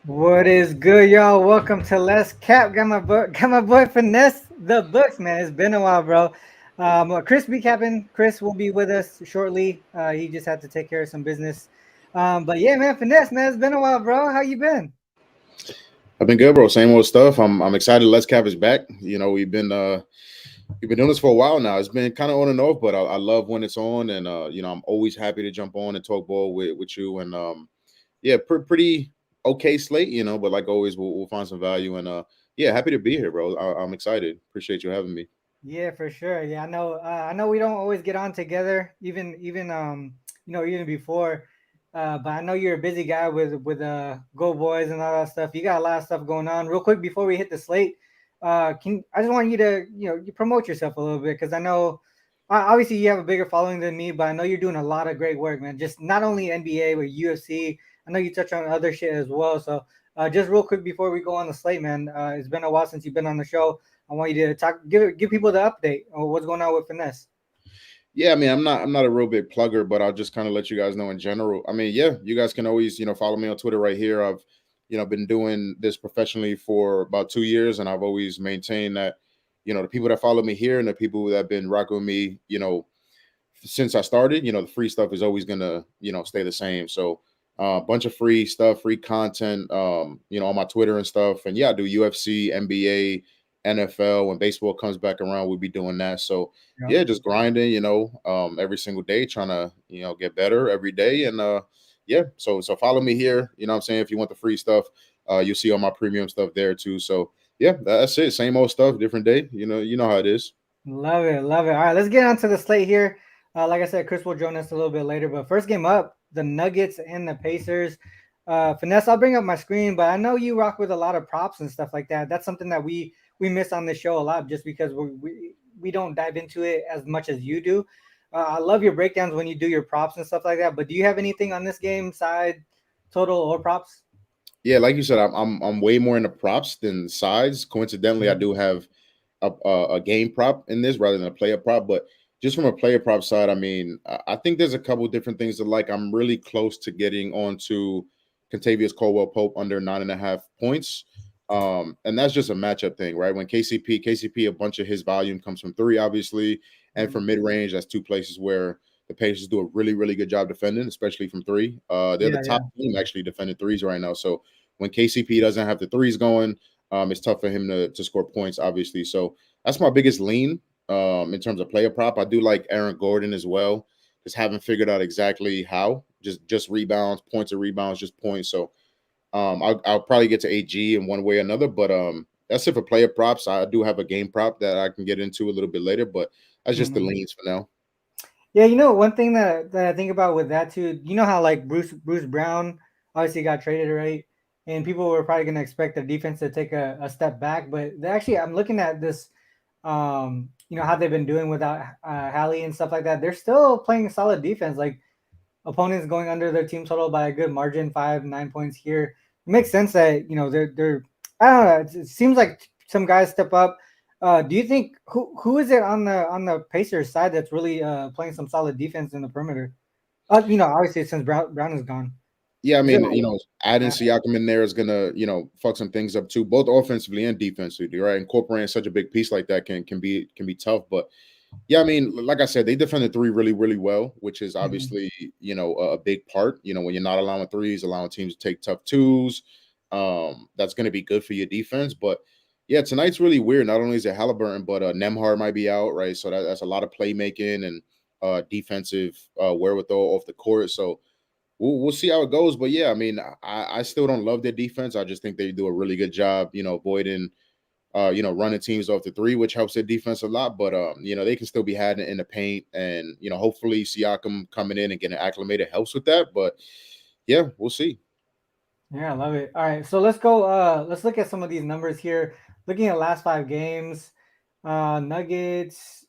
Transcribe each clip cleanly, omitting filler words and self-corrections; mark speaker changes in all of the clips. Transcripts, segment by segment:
Speaker 1: What is good, y'all? Welcome to Let's Cap. Got my boy Finesse the books, man. It's been a while, bro. Chris be capping. Chris will be with us shortly. He just had to take care of some business. But yeah, man, Finesse, man, it's been a while, bro. How you been?
Speaker 2: I've been good, bro. Same old stuff. I'm excited. Let's Cap is back. We've been doing this for a while now. It's been kind of on and off, but I love when it's on, and I'm always happy to jump on and talk ball with you. And yeah, pretty okay slate, but like always, we'll find some value. And yeah, happy to be here, bro. I'm excited. Appreciate you having me.
Speaker 1: Yeah, for sure. Yeah, I know. I know we don't always get on together, even even before. But I know you're a busy guy with Go Boys and all that stuff. You got a lot of stuff going on. Real quick before we hit the slate, can I just want you to you promote yourself a little bit because I know obviously you have a bigger following than me, but I know you're doing a lot of great work, man. Just not only NBA but UFC. I know you touch on other shit as well. So just real quick before we go on the slate, man. It's been a while since you've been on the show. I want you to give people the update on what's going on with Finesse.
Speaker 2: Yeah, I mean, I'm not a real big plugger, but I'll just kind of let you guys know in general. I mean, yeah, you guys can always follow me on Twitter right here. I've been doing this professionally for about 2 years, and I've always maintained that the people that follow me here and the people that have been rocking with me, since I started, the free stuff is always gonna stay the same. So a bunch of free stuff, free content, on my Twitter and stuff. And yeah, I do UFC, NBA, NFL. When baseball comes back around, we'll be doing that. So
Speaker 1: Yep.
Speaker 2: yeah, just grinding, every single day, trying to get better every day. And yeah, so follow me here. You know what I'm saying? If you want the free stuff, you'll see all my premium stuff there too. So yeah, that's it. Same old stuff, different day. You know how it is.
Speaker 1: Love it, love it. All right, let's get on to the slate here. Like I said, Chris will join us a little bit later, but first game up, the Nuggets and the Pacers. Finesse, I'll bring up my screen, but I know you rock with a lot of props and stuff like that. That's something that we miss on this show a lot, just because we don't dive into it as much as you do. I love your breakdowns when you do your props and stuff like that. But do you have anything on this game side, total or props?
Speaker 2: Yeah, like you said, I'm way more into props than sides. Coincidentally, I
Speaker 1: Mhm.
Speaker 2: do have a game prop in this rather than a player prop. But just from a player prop side, I mean, I think there's a couple different things that like. I'm really close to getting onto Contavious Caldwell Pope under 9.5 points. And that's just a matchup thing, right? When KCP, a bunch of his volume comes from three, obviously, and from mid range. That's two places where the Pacers do a really, really good job defending, especially from three. They're the
Speaker 1: Yeah,
Speaker 2: top
Speaker 1: yeah.
Speaker 2: team actually defending threes right now. So when KCP doesn't have the threes going, it's tough for him to score points, obviously. So that's my biggest lean in terms of player prop. I do like Aaron Gordon as well. Just haven't figured out exactly how. Just rebounds, points of rebounds, just points. So I'll probably get to AG in one way or another. But that's it for player props. I do have a game prop that I can get into a little bit later, but that's just the
Speaker 1: Mhm.
Speaker 2: leans for now.
Speaker 1: Yeah, one thing that I think about with that too, you know how like Bruce Brown obviously got traded, right? And people were probably gonna expect the defense to take a step back, but they actually I'm looking at this how they've been doing without Hallie and stuff like that. They're still playing solid defense. Like opponents going under their team total by a good margin, 5, 9 points here. It makes sense that they're I don't know. It seems like some guys step up. Do you think who is it on the Pacers side that's really playing some solid defense in the perimeter? Obviously since Brown is gone.
Speaker 2: Yeah, I
Speaker 1: Is it
Speaker 2: mean, adding
Speaker 1: uh,
Speaker 2: Siakam in there is gonna, fuck some things up too, both offensively and defensively, right? Incorporating such a big piece like that can be tough. But yeah, I mean, like I said, they defended three really, really well, which is
Speaker 1: mhm.
Speaker 2: obviously, a big part. When you're not allowing threes, allowing teams to take tough twos, that's gonna be good for your defense. But yeah, tonight's really weird. Not only is it Halliburton, but Nemhard might be out, right? So that's a lot of playmaking and defensive wherewithal off the court. So we'll see how it goes. But yeah, I mean, I still don't love their defense. I just think they do a really good job, avoiding running teams off the three, which helps their defense a lot. But they can still be had in the paint, and hopefully Siakam coming in and getting acclimated helps with that. But yeah, we'll see.
Speaker 1: Yeah, I love it. All right, so let's go. Let's look at some of these numbers here. Looking at last 5 games, Nuggets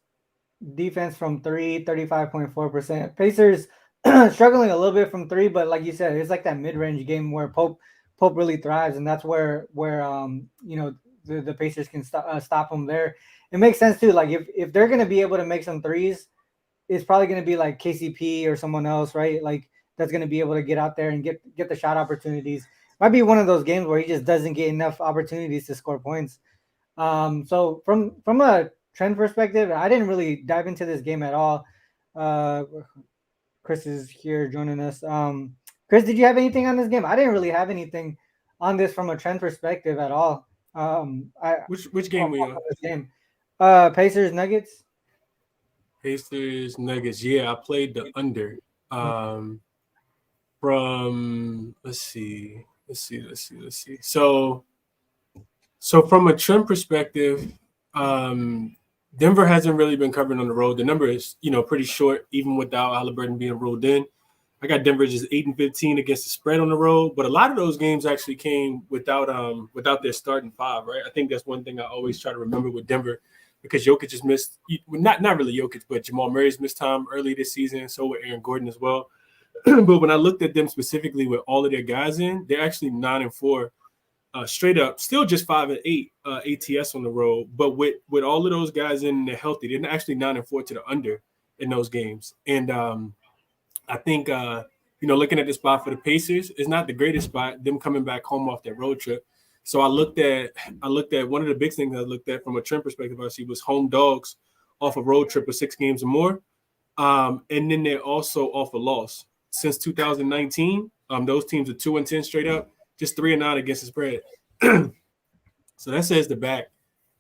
Speaker 1: defense from three, 35.4%. Pacers struggling a little bit from three, but like you said, it's like that mid-range game where Pope really thrives, and that's where the Pacers can stop them there. It makes sense too. Like if they're gonna be able to make some threes, it's probably gonna be like KCP or someone else, right? Like that's gonna be able to get out there and get the shot opportunities. might be one of those games where he just doesn't get enough opportunities to score points. So from a trend perspective, I didn't really dive into this game at all. Uh, Chris is here joining us. Chris, did you have anything on this game? I didn't really have anything on this from a trend perspective at all.
Speaker 3: Which game were you on?
Speaker 1: This game, Pacers Nuggets.
Speaker 3: Pacers Nuggets. Yeah, I played the under. From let's see. So from a trend perspective, Denver hasn't really been covered on the road. The number is, pretty short, even without Halliburton being rolled in. I got Denver just 8-15 against the spread on the road, but a lot of those games actually came without their starting five, right? I think that's one thing I always try to remember with Denver, because Jokic just missed, not really Jokic, but Jamal Murray's missed time early this season, so with Aaron Gordon as well. But when I looked at them specifically with all of their guys in, they're actually 9-4 straight up, still just 5-8 ATS on the road. But with all of those guys in, they're healthy. They're actually 9-4 to the under in those games. And I think looking at the spot for the Pacers is not the greatest spot. Them coming back home off that road trip. So I looked at one of the big things I looked at from a trend perspective. I see was home dogs off a road trip of 6 games or more, and then they're also off a loss. Since 2019, those teams are 2-10 straight up, just 3-9 against the spread. So that says to back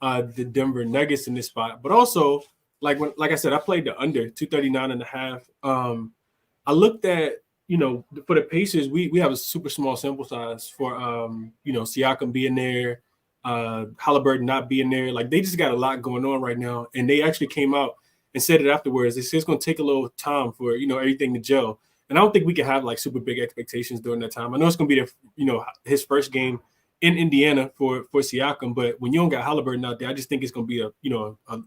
Speaker 3: the Denver Nuggets in this spot. But also, like I said, I played the under 239.5. I looked at, for the Pacers, we have a super small sample size for Siakam being there, Halliburton not being there. Like, they just got a lot going on right now, and they actually came out and said it afterwards. They said it's going to take a little time for everything to gel. And I don't think we can have like super big expectations during that time. I know it's going to be his first game in Indiana for Siakam, but when you don't got Halliburton out there, I just think it's going to be a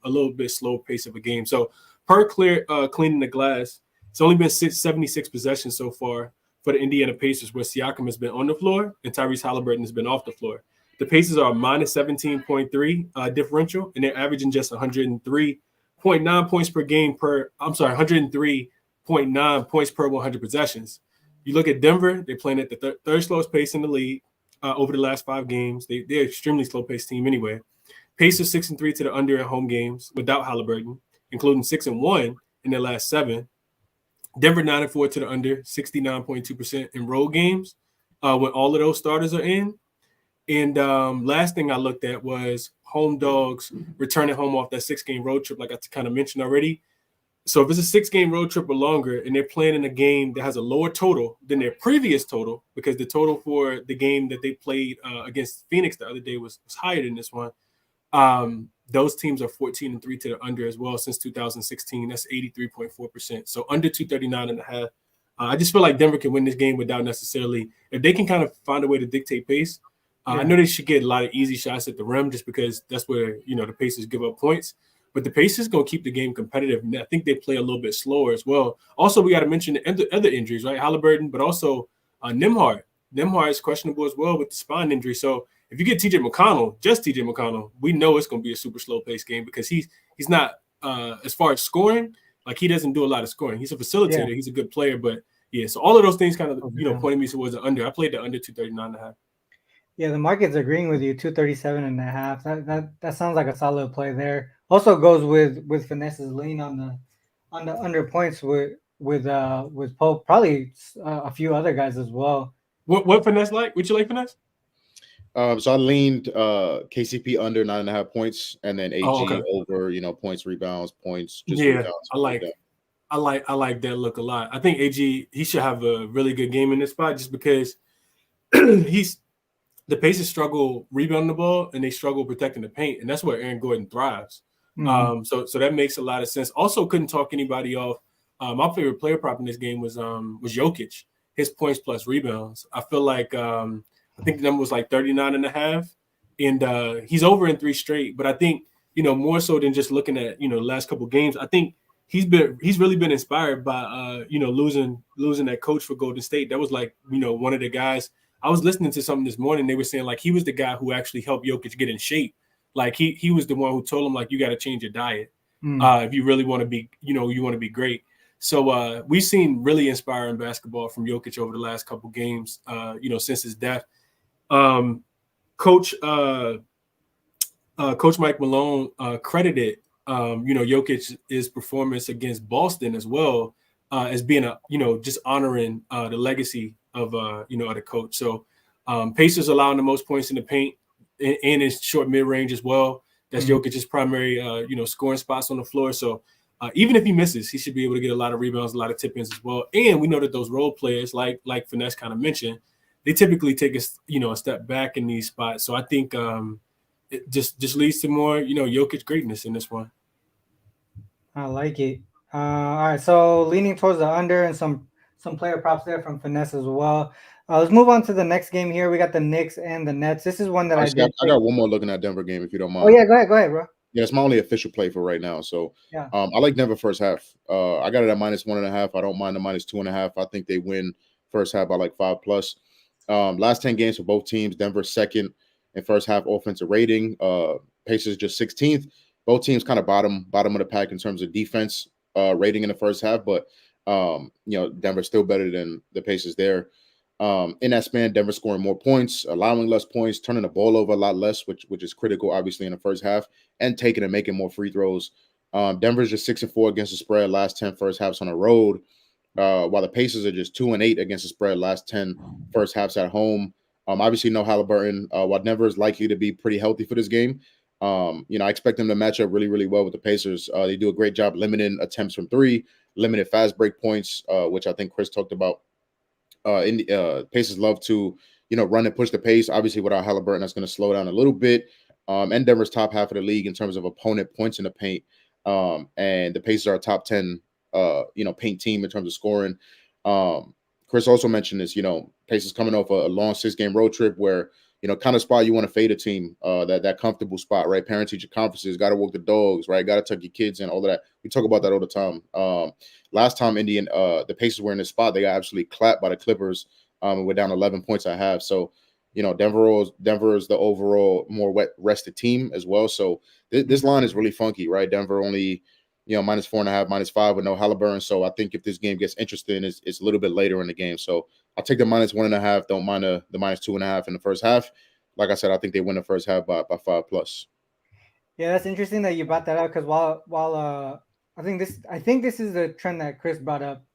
Speaker 3: little bit slow pace of a game. So per cleaning the glass, it's only been 76 possessions so far for the Indiana Pacers, where Siakam has been on the floor and Tyrese Halliburton has been off the floor. The Pacers are minus 17.3 differential, and they're averaging just 103.9 points per game 103.9 points per 100 possessions. You look at Denver, they're playing at the third slowest pace in the league over the last 5 games. They're an extremely slow-paced team anyway. Pacers 6-3 to the under at home games without Halliburton, including 6-1 in their last 7. Denver 9-4 to the under, 69.2% in road games when all of those starters are in. And last thing I looked at was home dogs returning home off that 6-game road trip, like I kind of mentioned already. So if it's a 6-game road trip or longer and they're playing in a game that has a lower total than their previous total, because the total for the game that they played against Phoenix the other day was higher than this one, those teams are 14-3 to the under as well since 2016. That's 83.4%. So under 239.5. I just feel like Denver can win this game without necessarily, if they can kind of find a way to dictate pace. I know they should get a lot of easy shots at the rim just because that's where, the Pacers give up points. But the Pacers going to keep the game competitive, and I think they play a little bit slower as well. Also, we got to mention the other injuries, right? Halliburton, but also Nembhard. Nembhard is questionable as well with the spine injury. So if you get TJ McConnell, we know it's going to be a super slow-paced game because he's not, as far as scoring, like he doesn't do a lot of scoring. He's a facilitator. Yeah. He's a good player. But, yeah, so all of those things kind of, pointed me towards the under. I played the under 239.5.
Speaker 1: Yeah, the market's agreeing with you, 237.5. That sounds like a solid play there. Also goes with Finesse's lean on the under points with Pope, probably a few other guys as well.
Speaker 3: What Finesse like? Would you like Finesse?
Speaker 2: So I leaned KCP under 9.5 points, and then AG over, points, rebounds, points. Just rebounds,
Speaker 3: I like that look a lot. I think AG, he should have a really good game in this spot just because the Pacers struggle rebounding the ball and they struggle protecting the paint, and that's where Aaron Gordon thrives. Mm-hmm. So that makes a lot of sense. Also, couldn't talk anybody off. My favorite player prop in this game was Jokic. His points plus rebounds. I feel like I think the number was like 39.5, and he's over in 3 straight. But I think more so than just looking at the last couple of games, I think he's really been inspired by losing that coach for Golden State. That was like one of the guys. I was listening to something this morning. They were saying like he was the guy who actually helped Jokic get in shape. Like he was the one who told him like you got to change your diet if you really want to be you want to be great. So we've seen really inspiring basketball from Jokic over the last couple games since his death. Coach Coach Mike Malone credited Jokic's performance against Boston as well as being just honoring the legacy of of the coach. So Pacers allowing the most points in the paint and in short mid range as well. That's Jokic's primary scoring spots on the floor. So even if he misses, he should be able to get a lot of rebounds, a lot of tip-ins as well. And we know that those role players, like Finesse kind of mentioned, they typically take a step back in these spots. So I think it just leads to more Jokic greatness in this one.
Speaker 1: I like it. All right, so leaning towards the under and some player props there from Finesse as well. Let's move on to the next game here. We got the Knicks and the Nets. This is one that
Speaker 2: Actually,
Speaker 1: I
Speaker 2: got one more looking at Denver game if you don't mind.
Speaker 1: Oh yeah, go ahead, bro.
Speaker 2: Yeah, it's my only official play for right now. So
Speaker 1: yeah,
Speaker 2: I like Denver first half. I got it at -1.5. I don't mind the -2.5. I think they win first half by like 5+. Last 10 games for both teams, Denver second in first half offensive rating. Pacers just 16th. Both teams kind of bottom of the pack in terms of defense rating in the first half, but Denver's still better than the Pacers there. In that span, Denver scoring more points, allowing less points, turning the ball over a lot less, which is critical, obviously, in the first half, and taking and making more free throws. Denver's just 6-4 against the spread last 10 first halves on the road, while the Pacers are just 2-8 against the spread last 10 first halves at home. Obviously, no Halliburton. While Denver is likely to be pretty healthy for this game, I expect them to match up really, really well with the Pacers. They do a great job limiting attempts from three, limited fast break points, which I think Chris talked about. Pacers love to, run and push the pace. Obviously, without Halliburton, that's going to slow down a little bit. And Denver's top half of the league in terms of opponent points in the paint. And the Pacers are a top 10, paint team in terms of scoring. Chris also mentioned this, Pacers coming off a long 6-game road trip where, kind of spot you want to fade a team, that comfortable spot, right? Parent-teacher conferences, got to walk the dogs, right? Got to tuck your kids in, all of that. We talk about that all the time. Last time the Pacers were in this spot, they got absolutely clapped by the Clippers. We're down 11 points at half. So, Denver is the overall more rested team as well. So this line is really funky, right? Denver only, -4.5, -5 with no Halliburton. So I think if this game gets interesting, it's a little bit later in the game. So I'll take the -1.5. Don't mind the -2.5 in the first half. Like I said, I think they win the first half by 5+.
Speaker 1: Yeah, that's interesting that you brought that up because while I think this is the trend that Chris brought up,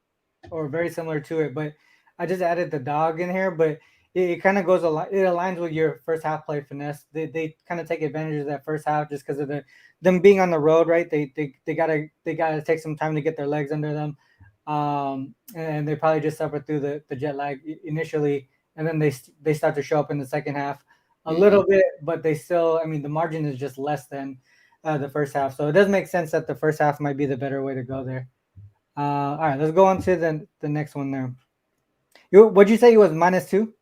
Speaker 1: or very similar to it, but I just added the dog in here, but it kind of goes it aligns with your first half play Finesse. They kind of take advantage of that first half just because of them being on the road, right? They gotta take some time to get their legs under them, and they probably just suffer through the jet lag initially, and then they start to show up in the second half a little bit, but they still, the margin is just less than the first half, so it does make sense that the first half might be the better way to go there. All right, let's go on to the next one there. What'd you say it was -2?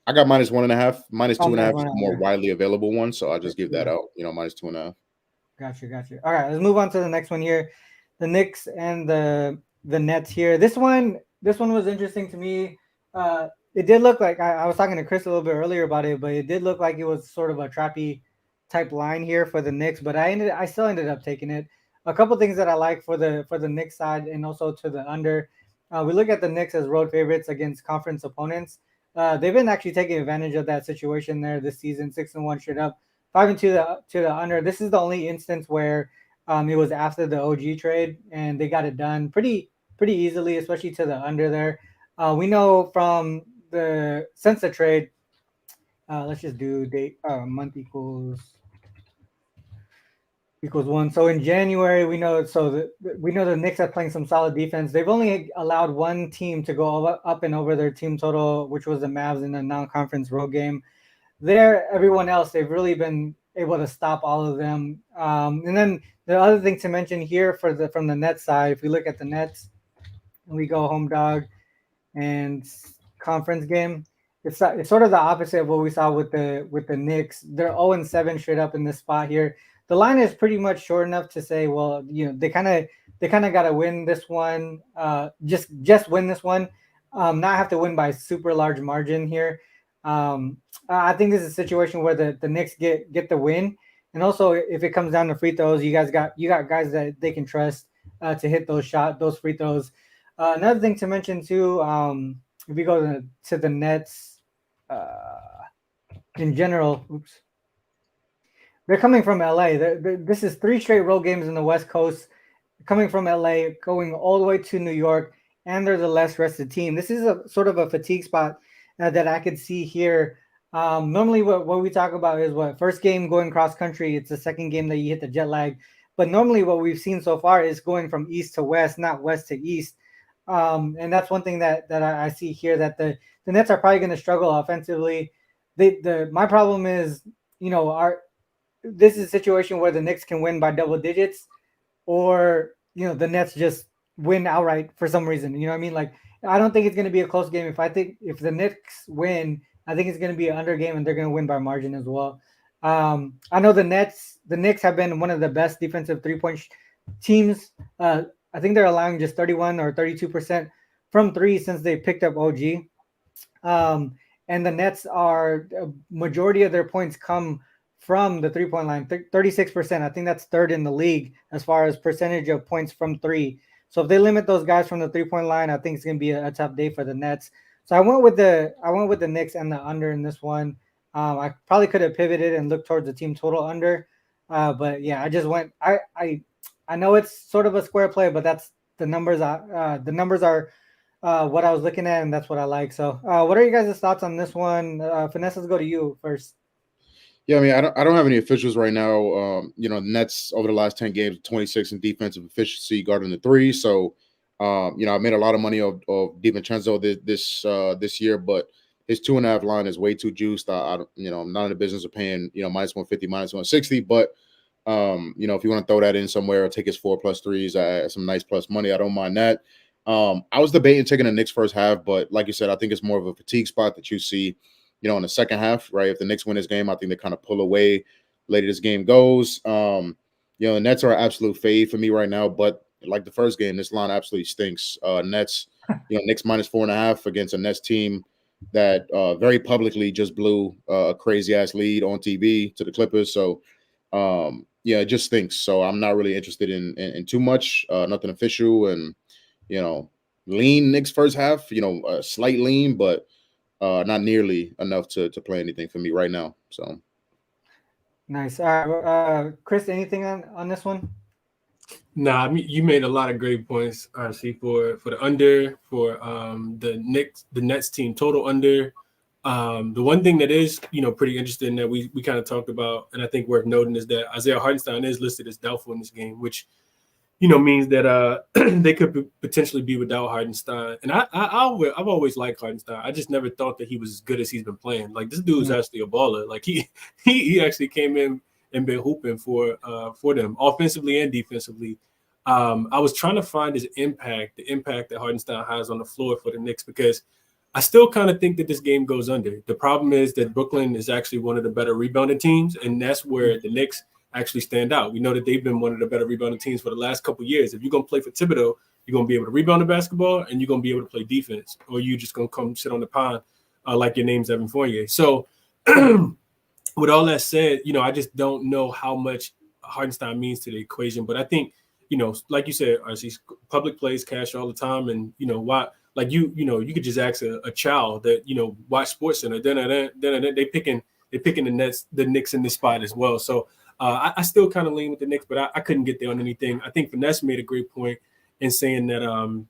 Speaker 2: I got -1.5. -2.5 is the more
Speaker 1: okay.
Speaker 2: widely available one, so I'll just give that out. -2.5.
Speaker 1: Gotcha. All right, let's move on to the next one here. The Knicks and the Nets here. This one was interesting to me. It did look like I was talking to Chris a little bit earlier about it, but it did look like it was sort of a trappy type line here for the Knicks. But I still ended up taking it. A couple things that I like for the Knicks side and also to the under. We look at the Knicks as road favorites against conference opponents. They've been actually taking advantage of that situation there this season. 6-1 straight up, 5-2 to the under. This is the only instance where it was after the OG trade and they got it done pretty easily, especially to the under there. We know from since the trade, let's just do date month equals 1. So in January, we know the Knicks are playing some solid defense. They've only allowed one team to go up and over their team total, which was the Mavs in the non-conference road game. Everyone else, they've really been able to stop all of them. And then the other thing to mention here from the Nets side, if we look at the Nets, and we go home dog and conference game, it's sort of the opposite of what we saw with the Knicks. They're 0-7 straight up in this spot here. The line is pretty much short enough to say, well, they kind of got to win this one, just win this one, not have to win by super large margin here. I think this is a situation where the Knicks get the win, and also if it comes down to free throws, you got guys that they can trust to hit those free throws. Another thing to mention too, if we go to the Nets, in general. Oops. They're coming from LA. This is 3 straight road games in the West Coast, coming from LA, going all the way to New York, and they're the less rested team. This is a sort of a fatigue spot that I could see here. Normally, what we talk about is what first game going cross country. It's the second game that you hit the jet lag. But normally, what we've seen so far is going from east to west, not west to east. And that's one thing that I see here, that the Nets are probably going to struggle offensively. My problem is, this is a situation where the Knicks can win by double digits, or the Nets just win outright for some reason. You know what I mean? Like, I don't think it's going to be a close game. If the Knicks win, I think it's going to be an under game, and they're going to win by margin as well. I know the Knicks have been one of the best defensive 3-point teams. I think they're allowing just 31 or 32% from three since they picked up OG. And the Nets are, a majority of their points come from the 3-point line, 36%. I think that's third in the league as far as percentage of points from three. So if they limit those guys from the 3-point line, I think it's going to be a tough day for the Nets. So I went with the Knicks and the under in this one. I probably could have pivoted and looked towards the team total under, but yeah, I just went. I know it's sort of a square play, but that's the numbers. The numbers are what I was looking at, and that's what I like. So, what are you guys' thoughts on this one? Finesse, let's go to you first.
Speaker 2: Yeah, I mean, I don't have any officials right now. The Nets over the last 10 games, 26 in defensive efficiency, guarding the three. So, I made a lot of money of DiVincenzo this year, but his 2.5 line is way too juiced. I'm not in the business of paying, minus 150, minus 160. But, if you want to throw that in somewhere or take his 4+ threes at some nice plus money, I don't mind that. I was debating taking the Knicks first half, but like you said, I think it's more of a fatigue spot that you see, in the second half, right? If the Knicks win this game, I think they kind of pull away later this game goes. The Nets are absolute fade for me right now, but like the first game, this line absolutely stinks. Nets, Knicks minus 4.5 against a Nets team that very publicly just blew a crazy ass lead on TV to the Clippers. So, it just stinks. So I'm not really interested in too much, nothing official, and lean Knicks first half. A slight lean, but not nearly enough to play anything for me right now. So
Speaker 1: nice. All right, Chris, anything on this one?
Speaker 3: Nah, I mean, you made a lot of great points, honestly, for the under, for the Nets team total under. The one thing that is, pretty interesting that we kind of talked about, and I think worth noting, is that Isaiah Hartenstein is listed as doubtful in this game, which means that they could potentially be without Hartenstein. And I've always liked Hartenstein. I just never thought that he was as good as he's been playing. Like, this dude's actually a baller. Like, he actually came in and been hooping for them offensively and defensively. I was trying to find his impact, the impact that Hartenstein has on the floor for the Knicks, because I still kind of think that this game goes under. The problem is that Brooklyn is actually one of the better rebounding teams, and that's where the Knicks actually stand out. We know that they've been one of the better rebounding teams for the last couple of years. If you're going to play for Thibodeau, you're going to be able to rebound the basketball, and you're going to be able to play defense, or you're just going to come sit on the pond like your name's Evan Fournier. So with all that said, I just don't know how much Hartenstein means to the equation. But I think, like you said, RC, public plays cash all the time. And, why, like, you could just ask a child that, watch Sports Center. Then they picking the Knicks in this spot as well. So I still kind of lean with the Knicks, but I couldn't get there on anything. I think Finesse made a great point in saying that,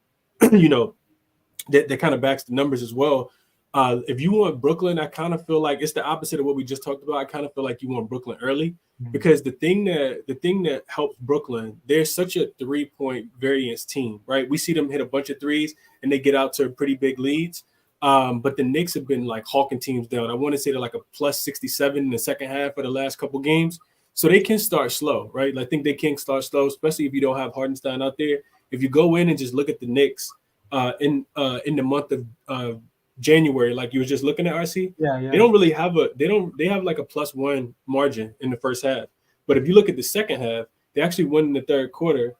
Speaker 3: that kind of backs the numbers as well. If you want Brooklyn, I kind of feel like it's the opposite of what we just talked about. I kind of feel like you want Brooklyn early, because the thing that helps Brooklyn, they're such a 3-point variance team, right? We see them hit a bunch of threes and they get out to pretty big leads. But the Knicks have been like hawking teams down. I want to say they're like a plus 67 in the second half of the last couple games. So they can start slow, right? I think they can start slow, especially if you don't have Hartenstein out there. If you go in and just look at the Knicks in the month of January, like you were just looking at, RC, they don't really have they have like a +1 margin in the first half. But if you look at the second half, they actually won in the third quarter.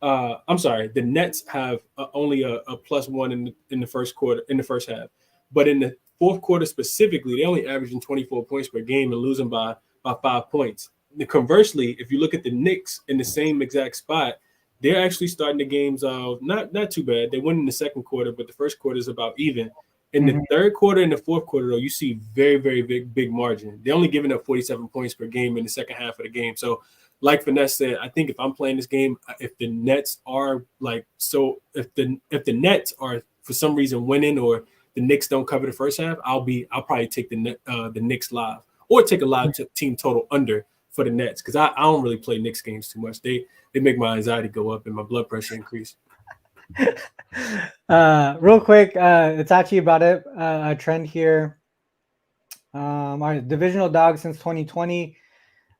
Speaker 3: I'm sorry, the Nets have only a +1 in the first quarter, in the first half. But in the fourth quarter specifically, they only averaging 24 points per game and losing by 5 points. Conversely, if you look at the Knicks in the same exact spot, they're actually starting the games not too bad. They win in the second quarter, but the first quarter is about even. In the third quarter and the fourth quarter, though, you see very, very big margin. They're only giving up 47 points per game in the second half of the game. So, like Finesse said, I think if I'm playing this game, if the Nets are if the Nets are for some reason winning or the Knicks don't cover the first half, I'll probably take the Knicks live or take a live team total under for the Nets because I don't really play Knicks games too much. They make my anxiety go up and my blood pressure increase.
Speaker 1: Real quick, it's actually about a trend here. Our divisional dogs since 2020,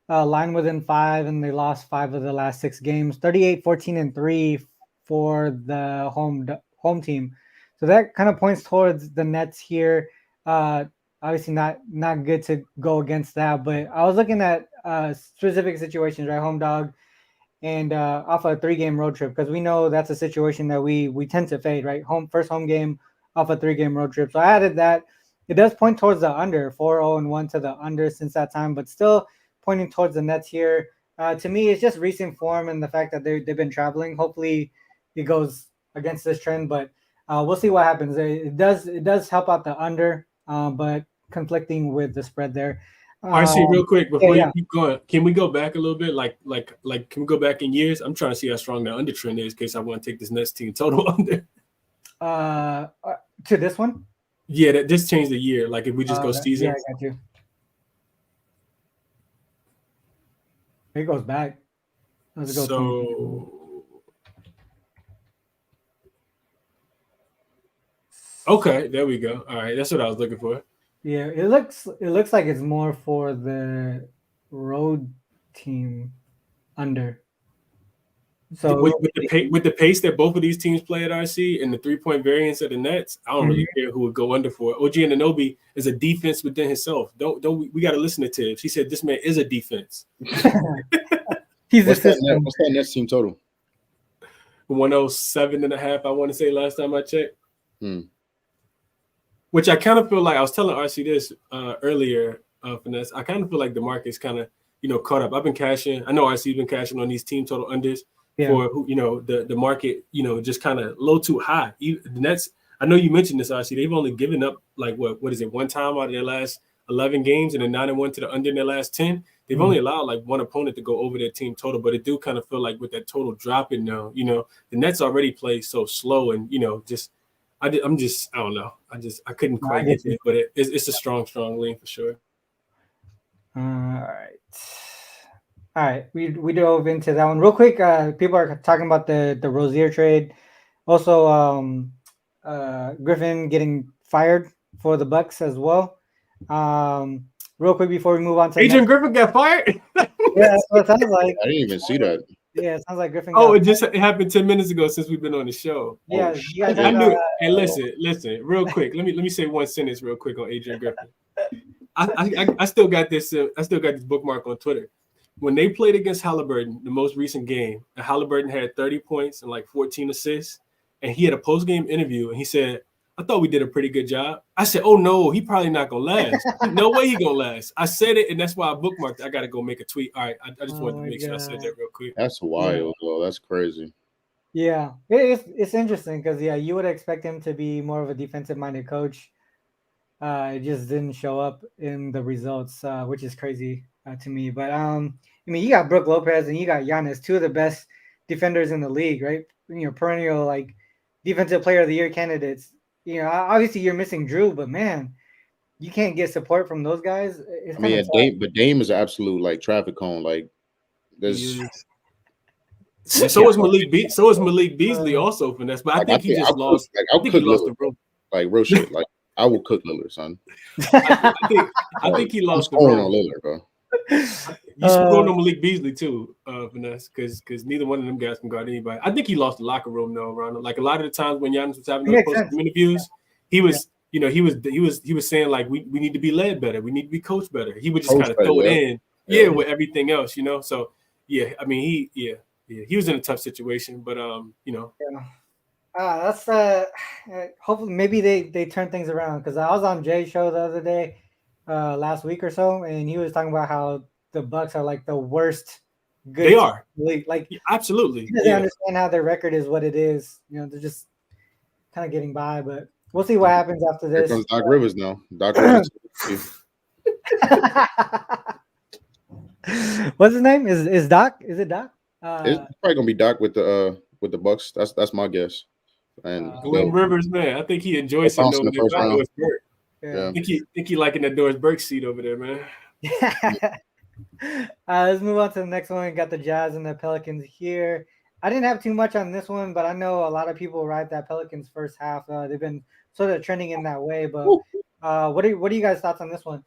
Speaker 1: line within 5, and they lost 5 of the last 6 games. 38, 14, and 3 for the home team. So that kind of points towards the Nets here. Obviously not good to go against that, but I was looking at specific situations, right? Home dog. And off a 3-game road trip, because we know that's a situation that we tend to fade, right? First home game off a 3-game road trip. So I added that. It does point towards the under, 4-0-1 to the under since that time, but still pointing towards the Nets here. To me, it's just recent form and the fact that they've been traveling. Hopefully, it goes against this trend, but we'll see what happens. It does help out the under, but conflicting with the spread there.
Speaker 3: RC, real quick before you keep going, can we go back a little bit? Like, can we go back in years? I'm trying to see how strong the under trend is in case I want to take this Nets team total under.
Speaker 1: To this one?
Speaker 3: Yeah, that just changed the year. Like, if we just go season.
Speaker 1: Yeah, I got you. It goes back. Let's go.
Speaker 3: So, okay, there we go. All right, that's what I was looking for.
Speaker 1: Yeah, it looks like it's more for the road team under. So
Speaker 3: with the pace that both of these teams play at RC and the 3-point variance of the Nets, I don't really care who would go under for it. OG Anunoby is a defense within himself. We got to listen to Tibbs. He said this man is a defense.
Speaker 1: He's
Speaker 2: what's that Nets team total?
Speaker 3: 107.5. I want to say last time I checked. Which I kind of feel like I was telling RC this earlier, Finesse. I kind of feel like the market's kind of caught up. I've been cashing. I know RC's been cashing on these team total unders for the market. Just kind of low too high. The Nets. I know you mentioned this, RC. They've only given up like what is it? One time out of their last 11 games and then 9-1 to the under in their last 10. They've only allowed like one opponent to go over their team total, but it do kind of feel like with that total dropping now, the Nets already play so slow and just. I don't know. I couldn't quite get it, but it's a strong lean for sure.
Speaker 1: All right. We dove into that one real quick. People are talking about the Rozier trade. Also, Griffin getting fired for the Bucks as well. Real quick before we move on to
Speaker 3: Adrian Griffin got fired.
Speaker 1: Yeah, that's what it sounds like.
Speaker 2: I didn't even see that.
Speaker 1: Yeah, it sounds like Griffin.
Speaker 3: It happened 10 minutes ago since we've been on the show.
Speaker 1: Yeah,
Speaker 3: I knew. And listen, real quick. Let me say one sentence real quick on Adrian Griffin. I still got this. I still got this bookmark on Twitter. When they played against Halliburton, the most recent game, and Halliburton had 30 points and like 14 assists, and he had a post-game interview, and he said, I thought we did a pretty good job. I said, oh, no, he probably not going to last. No way he going to last. I said it, and that's why I bookmarked it. I got to go make a tweet. All right, I just wanted to make sure I said that real quick.
Speaker 2: That's wild, though. That's crazy.
Speaker 1: Yeah, it's interesting because, you would expect him to be more of a defensive-minded coach. It just didn't show up in the results, which is crazy to me. But, you got Brook Lopez and you got Giannis, 2 of the best defenders in the league, right? Perennial, like, defensive player of the year candidates. Obviously you're missing Drew, but man, you can't get support from those guys.
Speaker 2: But Dame is an absolute like traffic cone. Like, there's.
Speaker 3: So is Malik Beasley also for this, but I think he just lost.
Speaker 2: I think he lost the room. Like real shit. Like I will cook Lillard, son.
Speaker 3: I think he lost the room
Speaker 2: on Lillard, bro.
Speaker 3: You should go to Malik Beasley too, Finesse, because neither one of them guys can guard anybody. I think he lost the locker room though, Ronald. Like a lot of the times when Giannis was having those post interviews, he was, he was saying like we need to be led better, we need to be coached better. He would just kind of throw it in, with everything else, So I mean he was in a tough situation, but
Speaker 1: that's hopefully maybe they turn things around because I was on Jay's show the other day, last week or so, and he was talking about how the Bucks are like the worst.
Speaker 3: They are
Speaker 1: like
Speaker 3: absolutely.
Speaker 1: He doesn't understand how their record is what it is. They're just kind of getting by. But We'll see what happens after
Speaker 2: Here
Speaker 1: this.
Speaker 2: comes Doc Rivers now. Doc Rivers.
Speaker 1: What's his name? Is Doc? Is it Doc?
Speaker 2: It's probably gonna be Doc with the Bucks. That's my guess. And
Speaker 3: When Rivers, man, I think he enjoys
Speaker 2: they'll
Speaker 3: sitting
Speaker 2: bounce in
Speaker 3: over
Speaker 2: the
Speaker 3: there.
Speaker 2: first round.
Speaker 3: Burke.
Speaker 2: Yeah.
Speaker 3: I think he liking that Doris Burke seat over there, man.
Speaker 1: Let's move on to the next one. Got the Jazz and the Pelicans here. I didn't have too much on this one, but I know a lot of people ride that Pelicans first half. They've been sort of trending in that way. But what are you guys' thoughts on this one?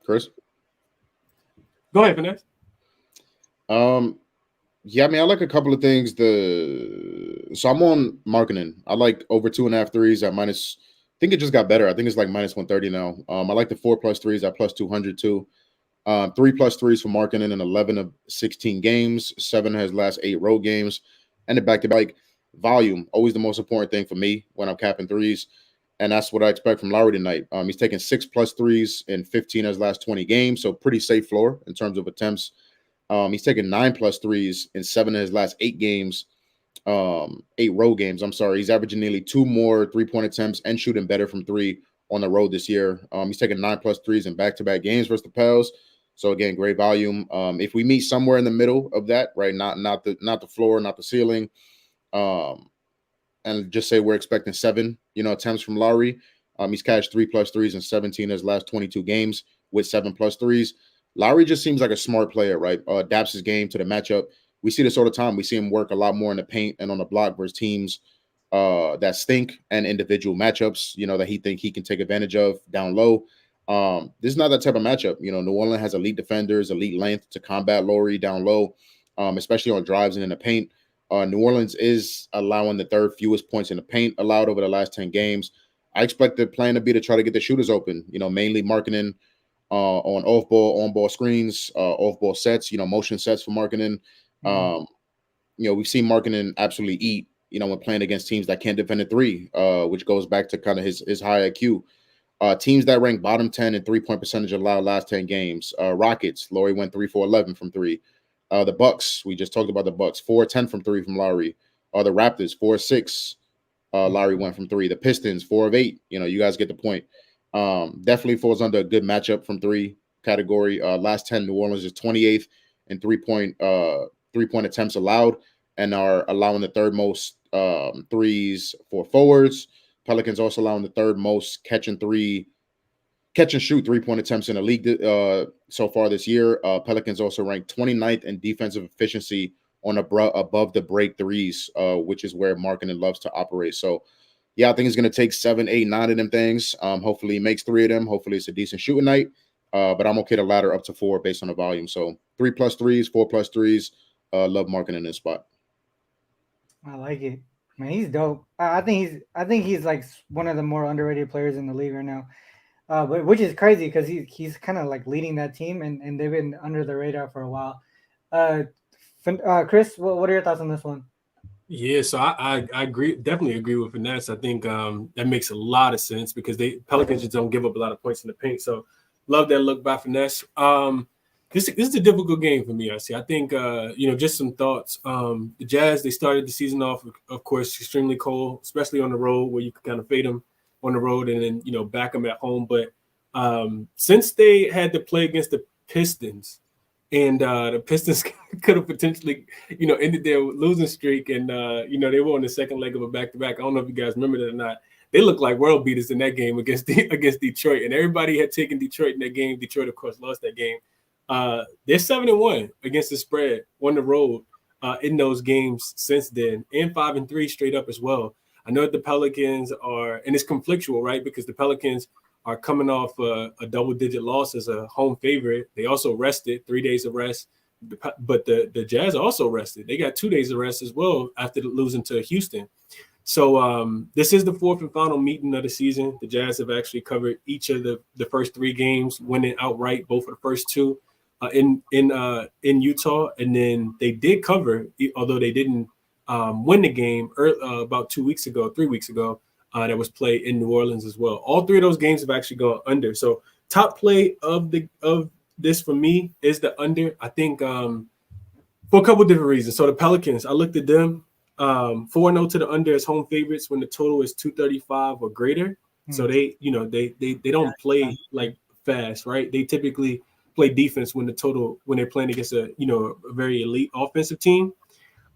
Speaker 2: Chris?
Speaker 3: Go ahead, Vanessa.
Speaker 2: Yeah, I mean, I like a couple of things. So I'm on marketing. I like over 2.5 threes at minus. I think it just got better. I think it's like minus 130 now. I like the 4+ threes at plus 200 too. 3+ threes for marketing in 11 of 16 games. 7 has last 8 road games, and the back-to-back volume. Always the most important thing for me when I'm capping threes, and that's what I expect from Lowry tonight. He's taking 6+ threes in 15 of his last 20 games, so pretty safe floor in terms of attempts. He's taken 9+ threes in 7 of his last 8 games, 8 road games. I'm sorry. He's averaging nearly 2 more 3-point attempts and shooting better from 3 on the road this year. He's taking 9+ threes in back-to-back games versus the Pels. So again, great volume. If we meet somewhere in the middle of that, right, not the floor, not the ceiling, and just say we're expecting 7, attempts from Lowry. He's cashed 3+ threes in 17 of his last 22 games with 7+ threes. Lowry just seems like a smart player, right? Adapts his game to the matchup. We see this all the time. We see him work a lot more in the paint and on the block versus teams that stink and individual matchups, that he think he can take advantage of down low. This is not that type of matchup. New Orleans has elite defenders, elite length to combat Lowry down low, especially on drives and in the paint. New Orleans is allowing the 3rd fewest points in the paint allowed over the last 10 games. I expect the plan to be to try to get the shooters open, mainly marketing on off-ball, on-ball screens, off-ball sets, motion sets for marketing. We've seen marketing absolutely eat, when playing against teams that can't defend a 3, which goes back to kind of his high IQ. Teams that rank bottom 10 in 3-point percentage allowed last 10 games. Rockets, Lowry went 3 for 11 from 3. The Bucks, we just talked about the Bucks, 4-10 from 3 from Lowry. The Raptors, 4-6. Lowry went from 3. The Pistons, 4 of 8. You guys get the point. Definitely falls under a good matchup from 3 category. Last 10, New Orleans is 28th in 3-point attempts allowed, and are allowing the 3rd most threes for forwards. Pelicans also allowing the 3rd most catch and shoot 3-point attempts in the league so far this year. Pelicans also ranked 29th in defensive efficiency on above the break threes, which is where marketing loves to operate. So yeah, I think it's going to take 7, 8, 9 of them things. Hopefully he makes 3 of them. Hopefully it's a decent shooting night. But I'm okay to ladder up to 4 based on the volume. So 3+ threes, 4+ threes. Love marketing in this spot.
Speaker 1: I like it. Man, he's dope. I think he's like one of the more underrated players in the league right now. But which is crazy because he's kind of like leading that team, and they've been under the radar for a while. Chris, what are your thoughts on this one?
Speaker 3: Yeah, so I definitely agree with Finesse. I think that makes a lot of sense because Pelicans just don't give up a lot of points in the paint. So love that look by Finesse. This is a difficult game for me, I see. I think, just some thoughts. The Jazz, they started the season off, of course, extremely cold, especially on the road where you can kind of fade them on the road and then, back them at home. But since they had to play against the Pistons, and the Pistons could have potentially, ended their losing streak. And, they were on the second leg of a back-to-back. I don't know if you guys remember that or not. They looked like world beaters in that game against Detroit. And everybody had taken Detroit in that game. Detroit, of course, lost that game. They're 7-1 against the spread on the road in those games since then, and 5-3 straight up as well. I know the Pelicans are, and it's conflictual, right? Because the Pelicans are coming off a double-digit loss as a home favorite. They also rested, 3 days of rest. But the Jazz also rested. They got 2 days of rest as well after losing to Houston. So this is the 4th and final meeting of the season. The Jazz have actually covered each of the first 3 games, winning outright both of the first 2 in Utah. And then they did cover, although they didn't win the game about 3 weeks ago. That was played in New Orleans as well. All 3 of those games have actually gone under. So top play of this for me is the under. I think for a couple different reasons. So the Pelicans, I looked at them. 4-0 to the under as home favorites when the total is 235 or greater. So they don't play like fast, right? They typically play defense when they're playing against a very elite offensive team.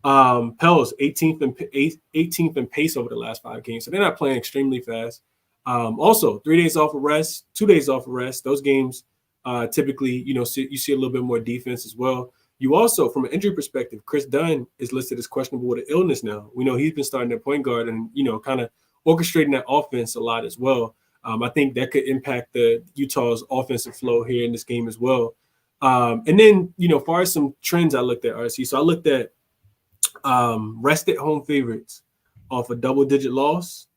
Speaker 3: Pels 18th in pace over the last 5 games, so they're not playing extremely fast. Also 3 days off of rest, 2 days off of rest. Those games typically you see a little bit more defense as well. You also, from an injury perspective, Chris Dunn is listed as questionable with an illness now. We know he's been starting at point guard and kind of orchestrating that offense a lot as well. I think that could impact the Utah's offensive flow here in this game as well. And then as far as some trends I looked at, RC, so I looked at rested home favorites off a double-digit loss,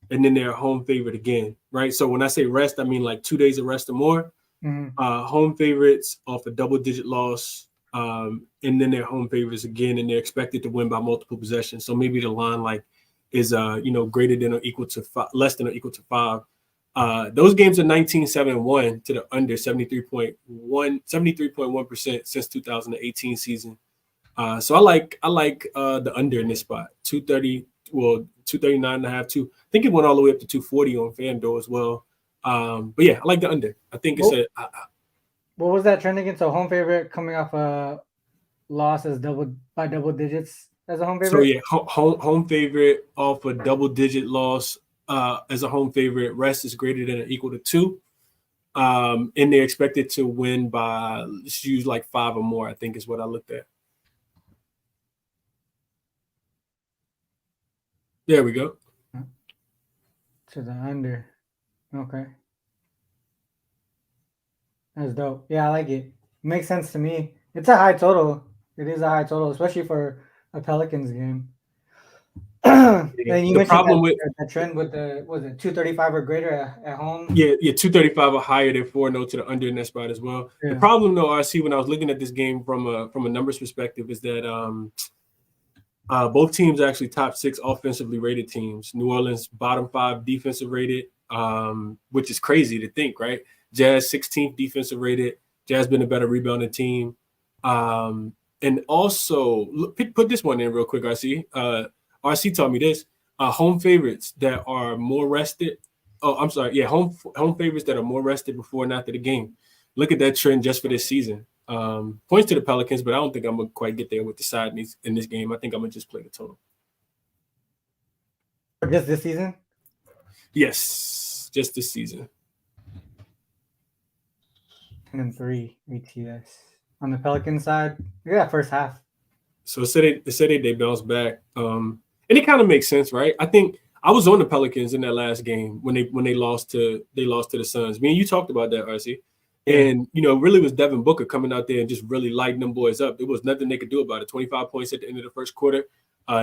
Speaker 3: and then they're a home favorite again, right? So when I say rest, I mean like 2 days of rest or more. Home favorites off a double-digit loss, and then they're home favorites again, and they're expected to win by multiple possessions. So maybe the line is greater than or equal to less than or equal to 5. Those games are 19-7-1 to the under, 73.1% since 2018 season. So I like the under in this spot. 239.5. I think it went all the way up to 240 on FanDuel as well. But yeah, I like the under. I think it's
Speaker 1: what was that trend again? So home favorite coming off a loss as by double digits as a home favorite.
Speaker 3: So yeah, home favorite off a double digit loss as a home favorite. Rest is greater than or equal to 2. And they're expected to win by, let's use like 5 or more, I think is what I looked at. There we go.
Speaker 1: To the under. Okay. That's dope. Yeah, I like it. Makes sense to me. It's a high total. It is a high total, especially for a Pelicans game. And you mentioned problem with that trend with was it 235 or greater at home?
Speaker 3: Yeah, 235 or higher than 4-0 to the under in that spot as well. Yeah. The problem though, RC, when I was looking at this game from a numbers perspective, is that both teams are actually top 6 offensively rated teams. New Orleans bottom 5 defensive rated, which is crazy to think, right? Jazz 16th defensive rated. Jazz been a better rebounding team. And also, put this one in real quick, RC. RC taught me this. Home favorites that are more rested. Oh, I'm sorry. Yeah, home favorites that are more rested before and after the game. Look at that trend just for this season. Points to the Pelicans, but I don't think I'm going to quite get there with the side in this game. I think I'm going to just play the total.
Speaker 1: Just this season?
Speaker 3: Yes, just this season.
Speaker 1: 10-3 ATS. On the Pelican side, yeah, first half.
Speaker 3: So they bounced back. And it kind of makes sense, right? I think I was on the Pelicans in that last game when they lost to the Suns. Me and you talked about that, RC. And, really was Devin Booker coming out there and just really lighting them boys up. There was nothing they could do about it. 25 points at the end of the first quarter.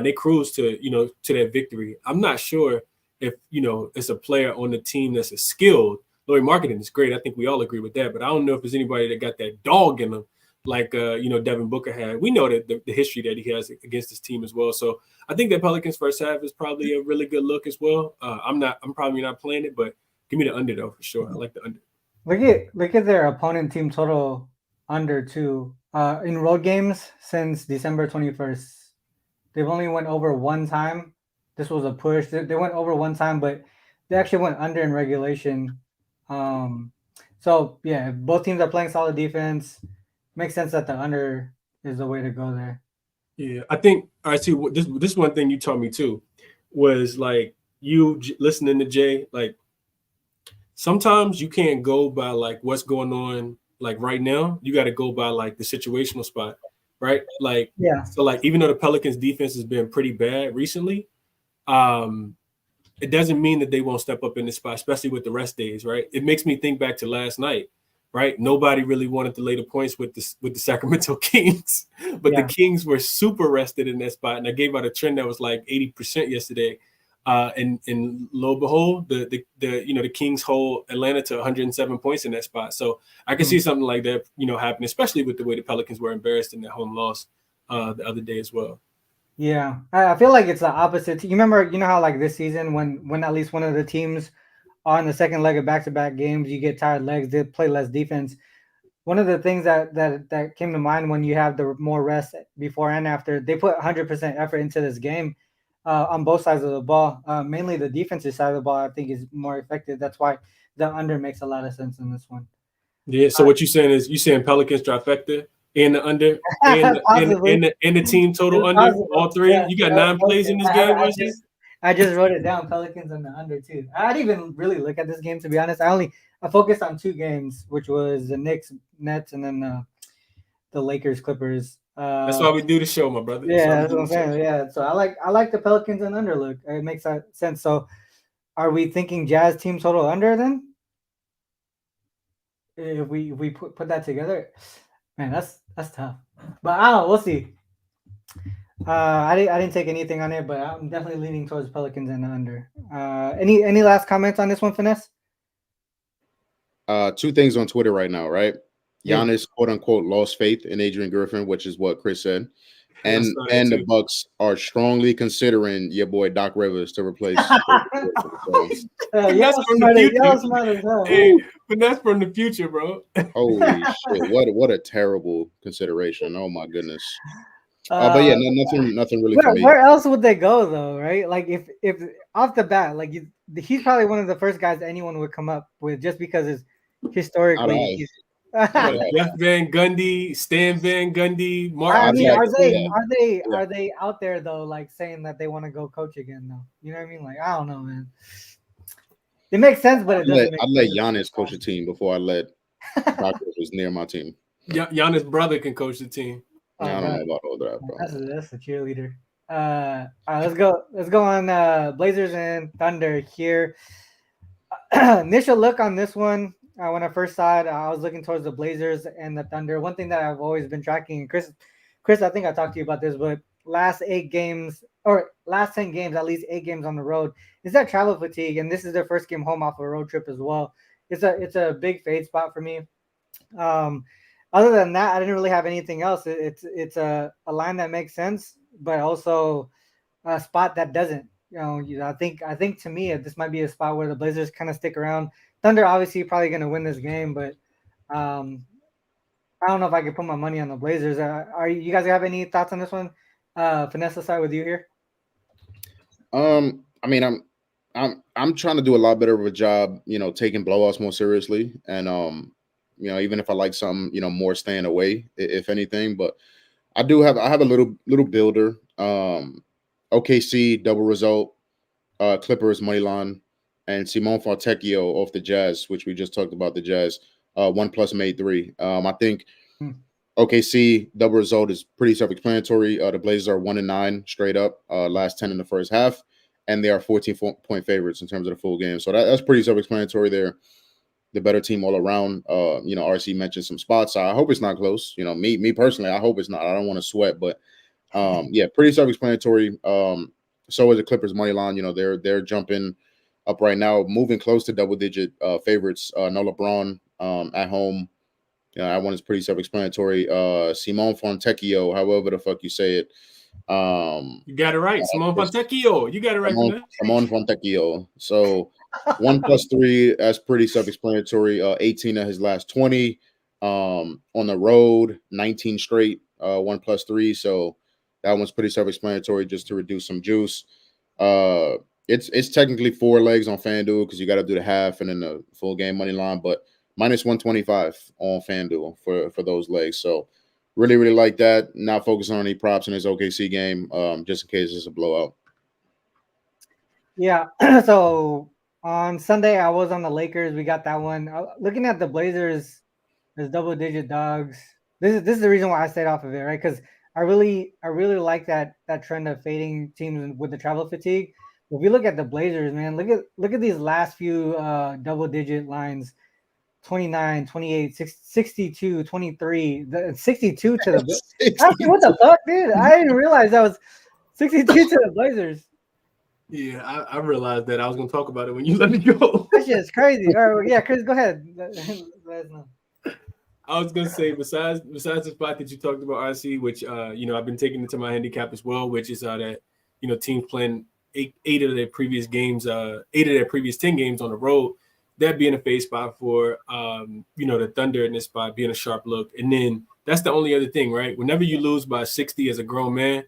Speaker 3: They cruised to that victory. I'm not sure if, it's a player on the team that's skilled. Laurie Marketing is great. I think we all agree with that. But I don't know if there's anybody that got that dog in them like, Devin Booker had. We know that the history that he has against his team as well. So I think that Pelicans first half is probably a really good look as well. I'm probably not playing it, but give me the under though for sure. I like the under.
Speaker 1: Look at their opponent team total under too. In road games since December 21st, they've only went over one time. This was a push. They went over one time, but they actually went under in regulation. So yeah, if both teams are playing solid defense, makes sense that the under is the way to go there.
Speaker 3: Yeah, I think I see. This one thing you taught me too was like you listening to Jay, like. Sometimes you can't go by like what's going on like right now. You got to go by like the situational spot, right? Like,
Speaker 1: yeah.
Speaker 3: So like even though the Pelicans defense has been pretty bad recently, it doesn't mean that they won't step up in this spot, especially with the rest days, right? It makes me think back to last night, right? Nobody really wanted to lay the points with the Sacramento Kings, but the Kings were super rested in that spot, and I gave out a trend that was like 80% yesterday. And lo and behold, the Kings hold Atlanta to 107 points in that spot. So I can see something like that, happen, especially with the way the Pelicans were embarrassed in that home loss the other day as well.
Speaker 1: Yeah, I feel like it's the opposite. You remember, how like this season when at least one of the teams are on the second leg of back-to-back games, you get tired legs, they play less defense. one of the things that came to mind when you have the more rest before and after, they put 100% effort into this game on both sides of the ball. Mainly the defensive side of the ball, I think, is more effective. That's why the under makes a lot of sense in this one.
Speaker 3: Yeah. So what you saying is you saying Pelicans trifecta and the under and the team total under all three.
Speaker 1: Yeah,
Speaker 3: you got 9 plays in this game, RC?
Speaker 1: I just wrote it down. Pelicans and the under too. I didn't even really look at this game, to be honest. I focused on 2 games, which was the Knicks, Nets, and then the Lakers, Clippers.
Speaker 3: That's why we do the show, my brother.
Speaker 1: That's what I'm saying. Yeah, so I like the Pelicans and under look. It makes sense. So, are we thinking Jazz team total under then? If we put that together, man, that's tough. But I don't know. We'll see. I didn't take anything on it, but I'm definitely leaning towards Pelicans and the under. Any last comments on this one, Finesse?
Speaker 2: 2 things on Twitter right now, right?
Speaker 1: Yeah.
Speaker 2: Giannis, quote unquote, lost faith in Adrian Griffin, which is what Chris said. And the Bucks are strongly considering your boy Doc Rivers to replace.
Speaker 3: But that's from the future, bro.
Speaker 2: Holy shit! What a terrible consideration. Oh my goodness. But yeah, nothing really for me.
Speaker 1: Where else would they go though, right? Like if off the bat, like he's probably one of the first guys anyone would come up with, just because it's historically.
Speaker 3: Jeff Van Gundy, Stan Van Gundy, Mark.
Speaker 1: I mean, are they out there though, like saying that they want to go coach again though? You know what I mean? Like, I don't know, man. It makes sense, but
Speaker 2: I'd let Giannis coach a team before I let Doc Rivers near my team.
Speaker 3: Giannis' brother can coach the team.
Speaker 2: I don't know about all that, bro.
Speaker 1: That's a cheerleader. All right, let's go on Blazers and Thunder here. Initial look on this one. When I first saw it, I was looking towards the Blazers and the Thunder. One thing that I've always been tracking, Chris, I think I talked to you about this, but last 10 games, at least 8 games on the road, is that travel fatigue, and this is their first game home off a road trip as well. It's a big fade spot for me. Other than that, I didn't really have anything else. It's a line that makes sense, but also a spot that doesn't. I think to me this might be a spot where the Blazers kind of stick around. Thunder obviously probably going to win this game, but I don't know if I could put my money on the Blazers. Are you guys have any thoughts on this one? Finesse, start with you here.
Speaker 2: I mean, I'm trying to do a lot better of a job, taking blowouts more seriously, and even if I like something, more staying away, if anything. But I have a little builder. OKC double result, Clippers money line, and Simone Fontecchio off the Jazz, which we just talked about the Jazz. 1+ made 3. I think OKC double result is pretty self-explanatory. The Blazers are 1-9 straight up, last 10 in the first half, and they are 14-point favorites in terms of the full game. So that's pretty self-explanatory there. The better team all around. RC mentioned some spots. I hope it's not close. Me personally, I hope it's not. I don't want to sweat, but pretty self-explanatory. So is the Clippers money line. They're jumping up right now, moving close to double-digit favorites. No LeBron at home. That one is pretty self-explanatory. Simone Fontecchio, however the fuck you say it.
Speaker 3: You got it right, Simone Fontecchio. You got it right.
Speaker 2: Simone Fontecchio. So 1+3, that's pretty self-explanatory. 18 of his last 20 on the road, 19 straight, 1+3. So that one's pretty self-explanatory, just to reduce some juice. It's technically 4 legs on FanDuel because you got to do the half and then the full game money line, but -125 on FanDuel for those legs. So really, really like that. Not focusing on any props in this OKC game, just in case it's a blowout.
Speaker 1: Yeah. So on Sunday, I was on the Lakers. We got that one. Looking at the Blazers as double-digit dogs. This is the reason why I stayed off of it, right? Because I really like that trend of fading teams with the travel fatigue. If you look at the Blazers, man, look at these last few double-digit lines. 29, 28, 62, 23, 62 to the Actually, what the fuck, dude? I didn't realize that was 62 to the Blazers.
Speaker 3: Yeah, I realized that. I was gonna talk about it when you let me go.
Speaker 1: That shit is crazy. All right, yeah, Chris, go ahead. Let us know.
Speaker 3: I was gonna say, besides the spot that you talked about, RC, which I've been taking into my handicap as well, which is that teams playing eight of their previous 10 games on the road. that being a fade spot for the Thunder in this spot being a sharp look. And then that's the only other thing, right? Whenever you lose by 60 as a grown man,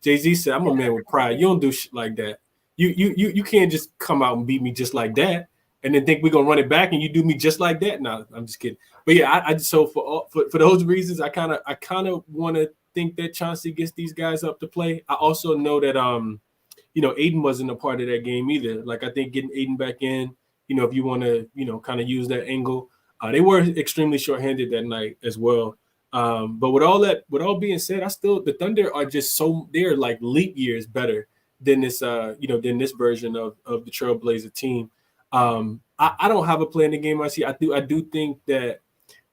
Speaker 3: Jay-Z said, "I'm a man with pride. You don't do shit like that. You can't just come out and beat me just like that, and then think we're gonna run it back and you do me just like that." No, I'm just kidding. But yeah, I so for those reasons, I kind of want to think that Chauncey gets these guys up to play. I also know that Aiden wasn't a part of that game either. Like, I think getting Aiden back in, if you want to, kind of use that angle, they were extremely shorthanded that night as well. But with all being said, the Thunder are just they're like leap years better than this, than this version of the Trailblazer team. I don't have a play in the game. I do think that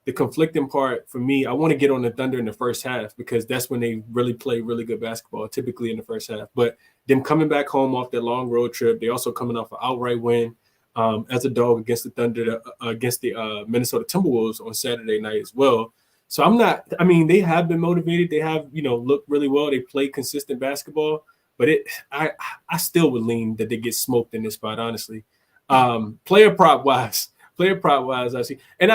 Speaker 3: the conflicting part for me, I want to get on the Thunder in the first half because that's when they really play really good basketball, typically in the first half. But them coming back home off that long road trip, they also coming off an outright win as a dog against the Thunder, against the Minnesota Timberwolves on Saturday night as well. So they have been motivated. They have, looked really well. They play consistent basketball, but I still would lean that they get smoked in this spot, honestly. Player prop wise, I see. And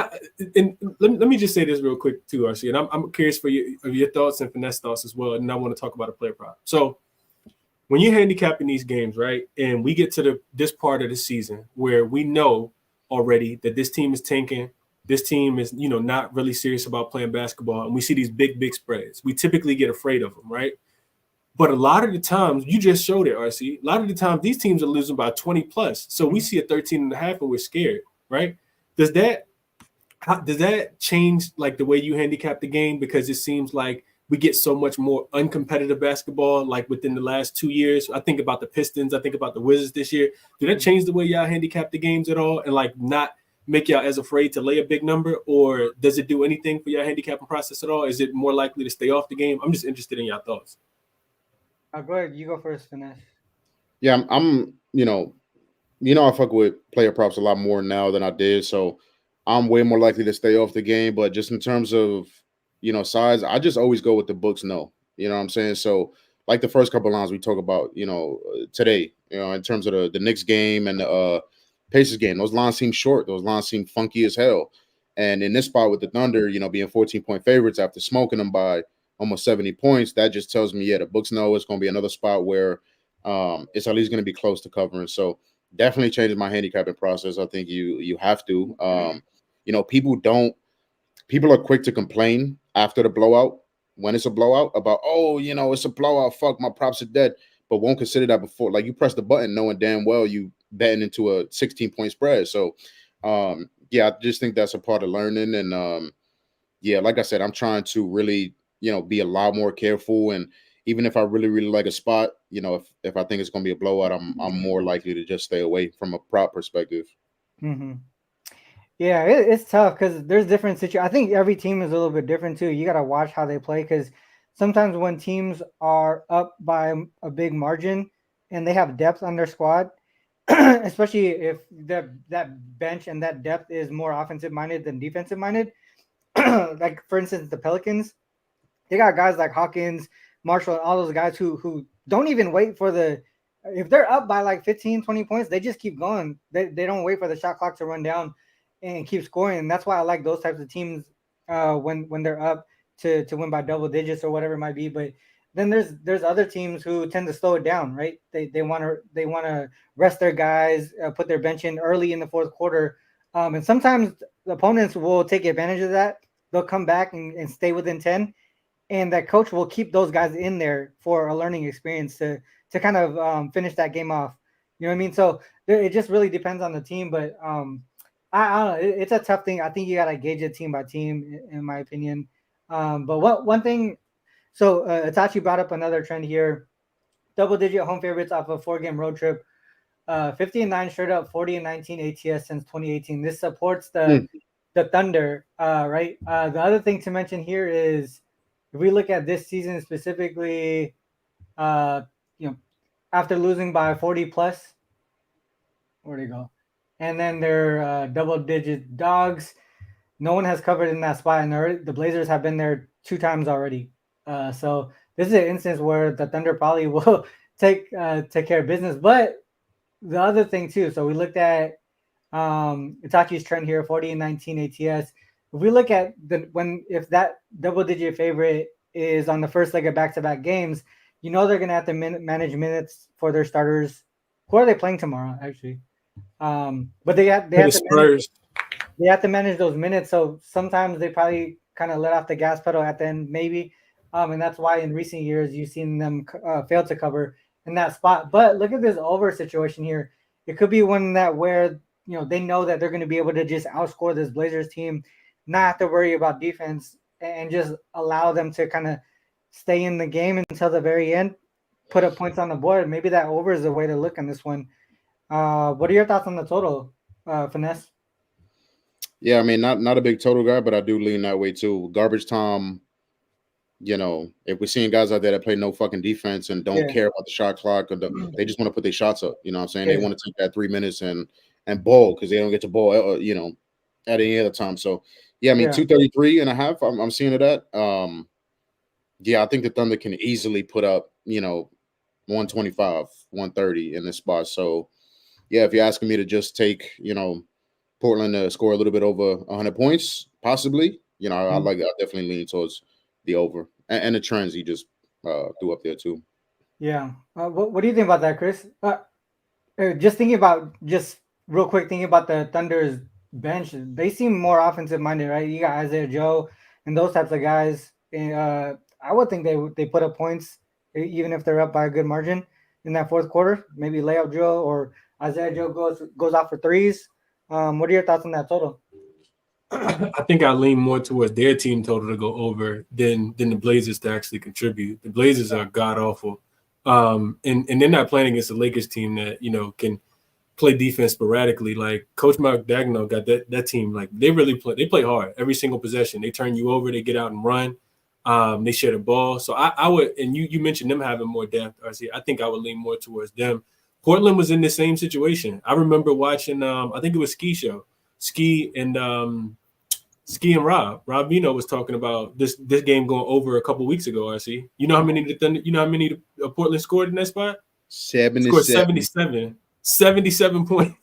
Speaker 3: let me just say this real quick too, RC. And I'm curious for your thoughts and finesse thoughts as well. And I want to talk about a player prop. So when you're handicapping these games, right, and we get to this part of the season where we know already that this team is tanking, this team is, not really serious about playing basketball, and we see these big spreads, we typically get afraid of them, right? But a lot of the times, you just showed it, RC, a lot of the times these teams are losing by 20 plus. So we see a 13.5 and we're scared, right? Does that change like the way you handicap the game? Because it seems like we get so much more uncompetitive basketball like within the last 2 years. I think about the Pistons, I think about the Wizards this year. Do that change the way y'all handicap the games at all and like not make y'all as afraid to lay a big number? Or does it do anything for your handicapping process at all? Is it more likely to stay off the game? I'm just interested in your thoughts.
Speaker 1: Go ahead. You go first, Finesse.
Speaker 2: Yeah, I'm I fuck with player props a lot more now than I did. So I'm way more likely to stay off the game. But just in terms of, size, I just always go with the books. No, you know what I'm saying? So like the first couple of lines we talk about, today, in terms of the Knicks game and the Pacers game, those lines seem short. Those lines seem funky as hell. And in this spot with the Thunder, being 14-point favorites after smoking them by almost 70 points, that just tells me, the books know it's going to be another spot where it's at least going to be close to covering. So definitely changes my handicapping process. I think you have to. People are quick to complain after the blowout when it's a blowout about, it's a blowout. Fuck, my props are dead. But won't consider that before. Like, you press the button knowing damn well you betting into a 16-point spread. So, I just think that's a part of learning. And, like I said, I'm trying to really, be a lot more careful. And even if I really, really like a spot, if I think it's going to be a blowout, I'm more likely to just stay away from a prop perspective.
Speaker 1: Mm-hmm. Yeah, it's tough because there's different situations. I think every team is a little bit different too. You got to watch how they play because sometimes when teams are up by a big margin and they have depth on their squad, especially if that bench and that depth is more offensive minded than defensive minded, like for instance the Pelicans, they got guys like Hawkins, Marshall, and all those guys who don't even wait for if they're up by like 15, 20 points, they just keep going. They don't wait for the shot clock to run down and keep scoring. And that's why I like those types of teams when they're up to win by double digits or whatever it might be. But then there's other teams who tend to slow it down, right? They want to rest their guys, put their bench in early in the fourth quarter. And sometimes the opponents will take advantage of that. They'll come back and stay within 10. And that coach will keep those guys in there for a learning experience to kind of finish that game off. You know what I mean? So it just really depends on the team. But I don't know. It's a tough thing. I think you got to gauge it team by team, in my opinion. But one thing, so Itachi brought up another trend here. Double-digit home favorites off a 4-game road trip. 50-9 straight up, 40-19 ATS since 2018. This supports the Thunder, right? The other thing to mention here is if we look at this season specifically, after losing by 40 plus, where'd it go? And then they're double-digit dogs. No one has covered in that spot, and the Blazers have been there 2 times already. So this is an instance where the Thunder probably will take care of business. But the other thing too, so we looked at Itachi's trend here, 40 and 19 ATS. If we look at if that double-digit favorite is on the first leg of back-to-back games, they're gonna have to manage minutes for their starters. Who are they playing tomorrow? Actually, but they have to manage those minutes. So sometimes they probably kind of let off the gas pedal at the end, maybe, and that's why in recent years you've seen them fail to cover in that spot. But look at this over situation here. It could be one that where they know that they're going to be able to just outscore this Blazers team, not have to worry about defense, and just allow them to kind of stay in the game until the very end, put up points on the board. Maybe that over is the way to look on this one. What are your thoughts on the total, Finesse?
Speaker 2: Yeah, I mean, not a big total guy, but I do lean that way too. Garbage time, if we're seeing guys out there that play no fucking defense and don't care about the shot clock, or they just want to put their shots up. You know what I'm saying? They want to take that 3 minutes and ball because they don't get to ball, at any other time. So, yeah, I mean, 233.5, I'm seeing it at. Yeah, I think the Thunder can easily put up, 125, 130 in this spot. So, yeah, if you're asking me to just take, Portland to score a little bit over 100 points, possibly. I definitely lean towards the over and the trends he just threw up there too.
Speaker 1: Yeah. What do you think about that, Chris? Just real quick, thinking about the Thunder's bench, they seem more offensive minded, right? You got Isaiah Joe and those types of guys. I would think they put up points even if they're up by a good margin in that fourth quarter. Maybe layup Joe or Isaiah Joe goes out for threes. What are your thoughts on that total?
Speaker 3: I think I lean more towards their team total to go over than the Blazers to actually contribute. The Blazers are god awful, and they're not playing against the Lakers team that can play defense sporadically. Like Coach Mark Dagnall got that team. Like they really play. They play hard every single possession. They turn you over. They get out and run. They share the ball. So I would. And you mentioned them having more depth, RC. I think I would lean more towards them. Portland was in the same situation. I remember watching. I think it was Ski and Rob Vino was talking about this game going over a couple weeks ago. RC, you know how many Portland scored in that spot?
Speaker 2: 77
Speaker 3: points.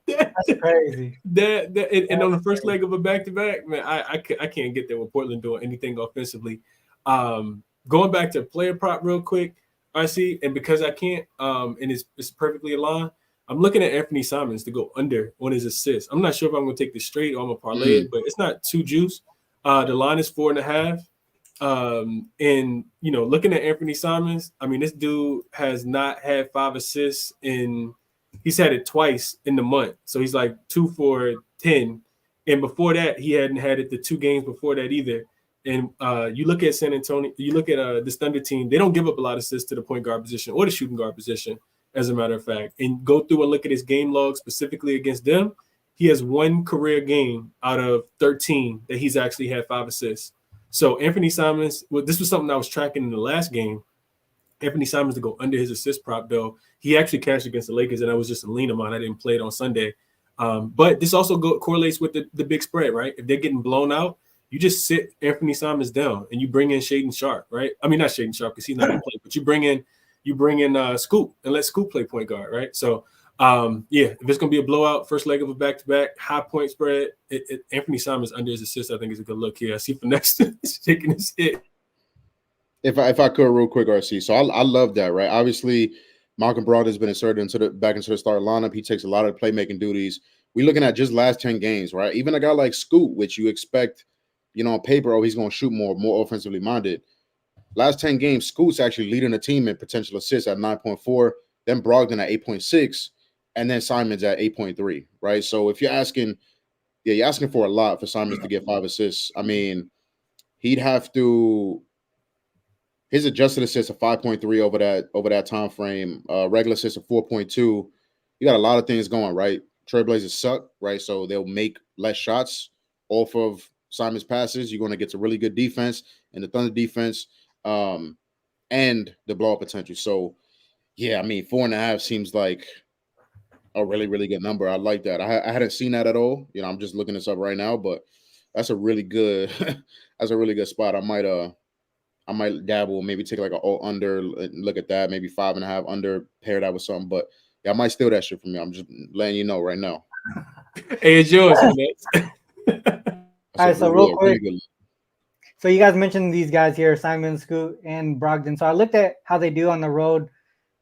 Speaker 1: That's crazy.
Speaker 3: And on the first leg of a back-to-back, man, I can't get there with Portland doing anything offensively. Going back to player prop real quick, RC, and because I can't, and it's perfectly aligned. I'm looking at Anthony Simons to go under on his assists. I'm not sure if I'm going to take this straight or I'm going to parlay it, but it's not too juice. The line is 4.5. And, looking at Anthony Simons, I mean, this dude has not had 5 assists he's had it twice in the month. So he's like 2 for 10. And before that, he hadn't had it the 2 games before that either. And you look at San Antonio, you look at this Thunder team, they don't give up a lot of assists to the point guard position or the shooting guard position, as a matter of fact. And go through and look at his game log specifically against them. He has 1 career game out of 13 that he's actually had 5 assists. So Anthony Simons, this was something I was tracking in the last game. Anthony Simons to go under his assist prop, though. He actually cashed against the Lakers, and that was just a lean of mine. I didn't play it on Sunday. But this also correlates with the big spread, right? If they're getting blown out, you just sit Anthony Simons down and you bring in Shaedon Sharpe, right? I mean, not Shaedon Sharpe because he's not going to play, but you bring in Scoop and let Scoop play point guard, right? So, if it's going to be a blowout, first leg of a back-to-back, high point spread, Anthony Simons under his assist, I think is a good look here. I see Finesse shaking his head.
Speaker 2: If I could real quick, RC. So I love that, right? Obviously, Malcolm Brogdon has been inserted back into the starting lineup. He takes a lot of playmaking duties. We're looking at just last 10 games, right? Even a guy like Scoot, which you expect, on paper, he's going to shoot more offensively minded. Last 10 games, Scoot's actually leading the team in potential assists at 9.4, then Brogdon at 8.6, and then Simons at 8.3, right? So if you're asking for a lot for Simons to get 5 assists. I mean, he'd have to – his adjusted assists are 5.3 over that time frame. Regular assists are 4.2. You got a lot of things going, right? Trailblazers suck, right? So they'll make less shots off of Simons' passes. You're going to get to really good defense and the Thunder defense and the blow-up potential. So, yeah, I mean, 4.5 seems like a really, really good number. I like that. I hadn't seen that at all. I'm just looking this up right now, but that's a really good that's a really good spot. I might dabble, maybe take like an all under, look at that, maybe 5.5 under, pair that with something. But yeah, I might steal that shit from you. I'm just letting you know right now.
Speaker 3: Hey, it's yours, Finesse.
Speaker 1: All right, so real quick,
Speaker 2: really good.
Speaker 1: so you guys mentioned these guys here, Simon, Scoot, and Brogdon. So I looked at how they do on the road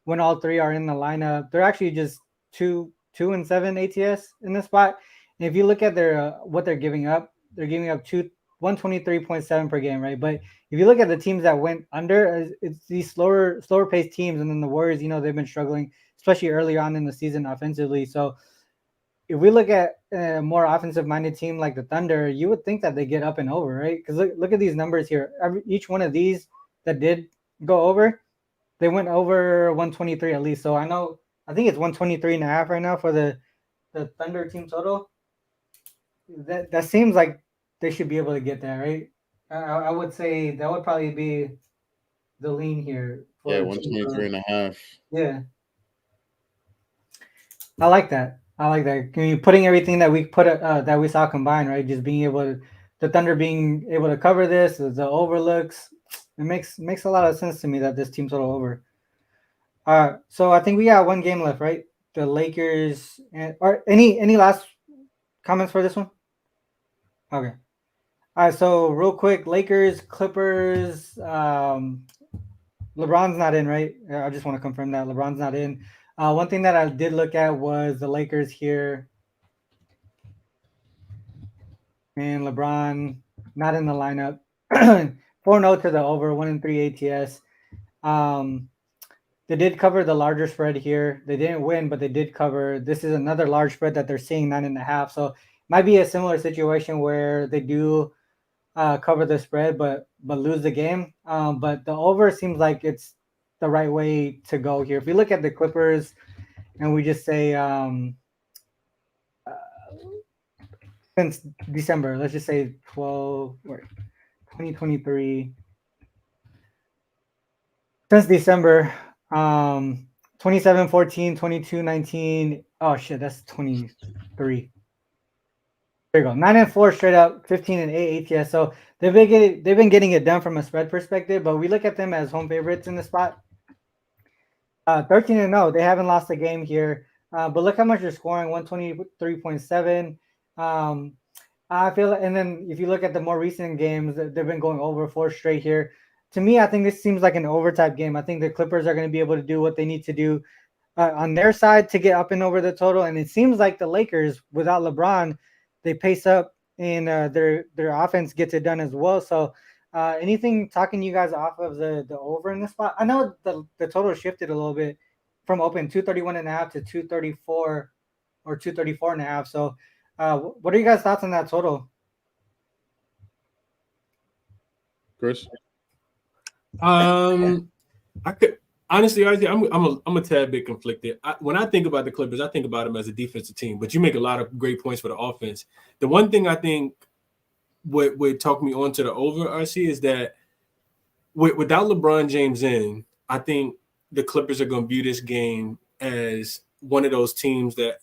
Speaker 1: when all three are in the lineup. They're actually just 2-7 ATS in this spot. And if you look at their what they're giving up 123.7 per game, right? But if you look at the teams that went under, it's these slower paced teams, and then the Warriors, they've been struggling, especially early on in the season offensively. So if we look at a more offensive minded team like the Thunder, you would think that they get up and over, right? Because look at these numbers here. Each one of these that did go over, they went over 123 at least. So I think it's 123 and a half right now for the Thunder team total. That seems like they should be able to get that, right? I would say that would probably be the lean here.
Speaker 2: Yeah, 123 and a half.
Speaker 1: Yeah. I like that. Putting everything that we that we saw combined, right? Just being able the Thunder being able to cover this, the overlooks, it makes a lot of sense to me that this team's total over. So I think we got one game left, right? The Lakers or any last comments for this one? Okay. All right, so real quick, Lakers, Clippers, LeBron's not in, right? I just want to confirm that LeBron's not in. One thing that I did look at was the Lakers here. And LeBron not in the lineup. 4-0 to the over, 1-3 ATS. They did cover the larger spread here. They didn't win, but they did cover. This is another large spread that they're seeing, 9.5. So it might be a similar situation where they do cover the spread, but lose the game. But the over seems like it's the right way to go here. If you look at the Clippers and we just say since December, let's just say 2023. Since December, 27-14, 22-19. Oh shit, that's 23. There you go. 9-4 straight up, 15-8 ATS. So they've been getting it done from a spread perspective, but we look at them as home favorites in the spot. 13-0. They haven't lost a game here. But look how much they're scoring, 123.7. I feel, and then if you look at the more recent games, they've been going over 4 straight here. To me, I think this seems like an overtime game. I think the Clippers are going to be able to do what they need to do on their side to get up and over the total. And it seems like the Lakers, without LeBron, they pace up and their offense gets it done as well. So anything talking you guys off of the over in this spot? I know the total shifted a little bit from open 231.5 to 234 or 234.5. So what are you guys' thoughts on that total?
Speaker 2: Chris?
Speaker 3: I could honestly, I'm a tad bit conflicted. When I think about the Clippers, I think about them as a defensive team. But you make a lot of great points for the offense. The one thing I think would talk me on to the over, RC, is that without LeBron James in, I think the Clippers are going to view this game as one of those teams that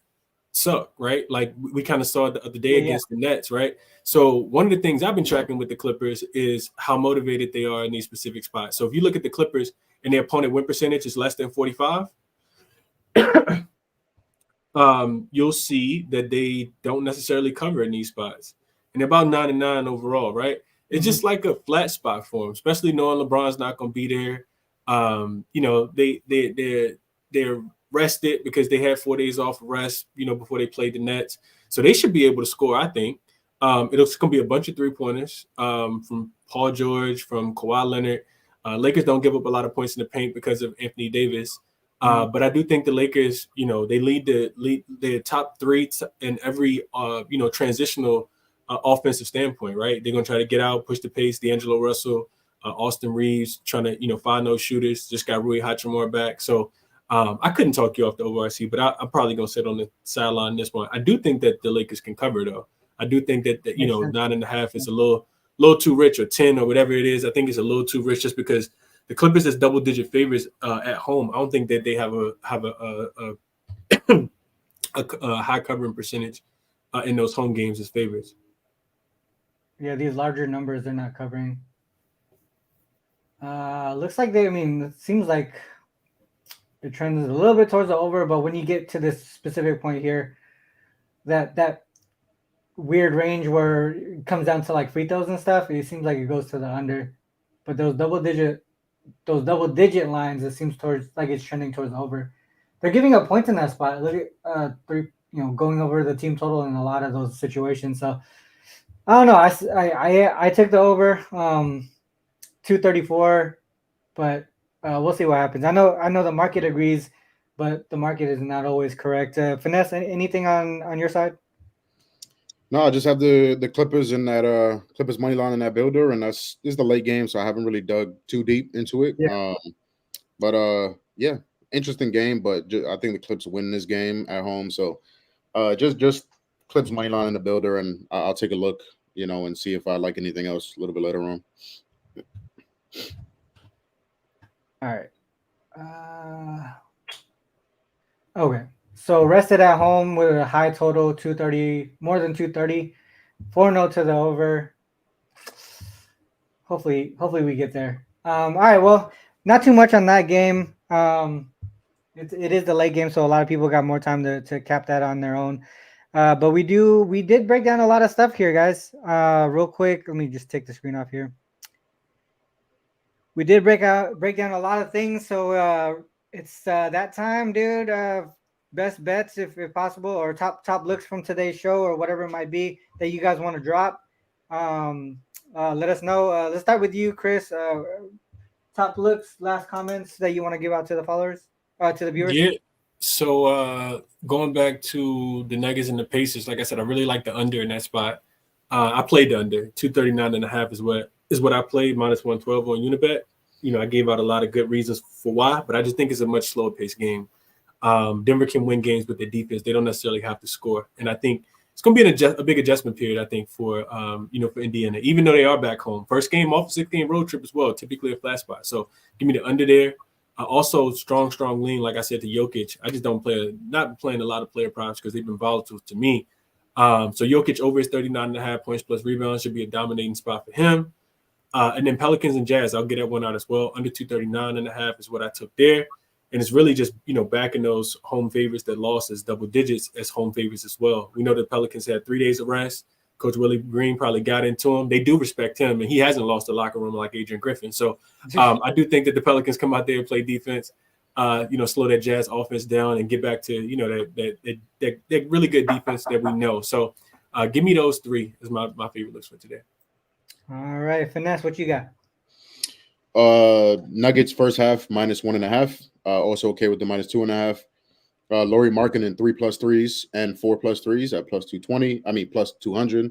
Speaker 3: suck, right? Like we kind of saw the other day against the Nets, right? So one of the things I've been tracking with the Clippers is how motivated they are in these specific spots. So if you look at the Clippers and their opponent win percentage is less than 45, you'll see that they don't necessarily cover in these spots. And they're about 9-9 overall, right? It's just like a flat spot for them, especially knowing LeBron's not going to be there. They're rested because they had 4 days off rest, before they played the Nets. So they should be able to score, I think. It's going to be a bunch of 3-pointers from Paul George, from Kawhi Leonard. Lakers don't give up a lot of points in the paint because of Anthony Davis. But I do think the Lakers, they lead the top 3 in every, transitional offensive standpoint, right? They're going to try to get out, push the pace. D'Angelo Russell, Austin Reeves trying to, find those shooters. Just got Rui Hachimura back. So I couldn't talk you off the ORC, but I'm probably going to sit on the sideline this one. I do think that the Lakers can cover, though. I do think that 9.5 is a little too rich, or 10 or whatever it is. I think it's a little too rich just because the Clippers is double-digit favorites at home. I don't think that they have a high covering percentage in those home games as favorites.
Speaker 1: Yeah, these larger numbers they're not covering. Looks like it seems like the trend is a little bit towards the over, but when you get to this specific point here, that weird range where it comes down to like free throws and stuff, it seems like it goes to the under. But those double digit lines, it seems towards like it's trending towards the over. They're giving up points in that spot. Look at three, going over the team total in a lot of those situations. So I don't know. I took the over 234, but we'll see what happens. I know the market agrees, but the market is not always correct. Finesse, anything on your side?
Speaker 2: No, I just have the Clippers in that Clippers money line in that builder, and this is the late game, so I haven't really dug too deep into it.
Speaker 1: Yeah.
Speaker 2: Yeah, interesting game, but I think the Clips win this game at home. So just Clips money line in the builder, and I'll take a look, and see if I like anything else a little bit later on.
Speaker 1: All right. Okay. So rested at home with a high total, 230, more than 230, 4-0 to the over. Hopefully we get there. All right. Well, not too much on that game. It is the late game, so a lot of people got more time to cap that on their own. But we did break down a lot of stuff here, guys. Real quick, let me just take the screen off here. We did break down a lot of things, so it's that time, dude. Best bets, if possible, or top looks from today's show, or whatever it might be that you guys want to drop. Let us know. Let's start with you, Chris. Top looks, last comments that you want to give out to the followers, to the viewers.
Speaker 3: Yeah. So going back to the Nuggets and the Pacers, like I said, I really like the under in that spot. I played the under 239.5 is what I played, minus 112 on Unibet. I gave out a lot of good reasons for why, but I just think it's a much slower paced game. Denver can win games with their defense. They don't necessarily have to score. And I think it's going to be a big adjustment period, I think, for Indiana, even though they are back home. First game off a 6-game road trip as well, typically a flat spot. So give me the under there. Also, strong lean, like I said, to Jokic. I just not playing a lot of player props because they've been volatile to me. So Jokic over his 39.5 points plus rebounds should be a dominating spot for him. And then Pelicans and Jazz, I'll get that one out as well. Under 239.5 is what I took there. And it's really just, backing those home favorites that lost as double digits as home favorites as well. We know the Pelicans had 3 days of rest. Coach Willie Green probably got into him. They do respect him, and he hasn't lost the locker room like Adrian Griffin. So I do think that the Pelicans come out there and play defense, slow that Jazz offense down and get back to, that really good defense that we know. So give me those three as my favorite looks for today.
Speaker 1: All right, Finesse, what you got?
Speaker 2: Nuggets first half minus 1.5. Also okay with the minus 2.5. Lauri Markkanen 3+3s and 4+3s at plus 220. Plus 200.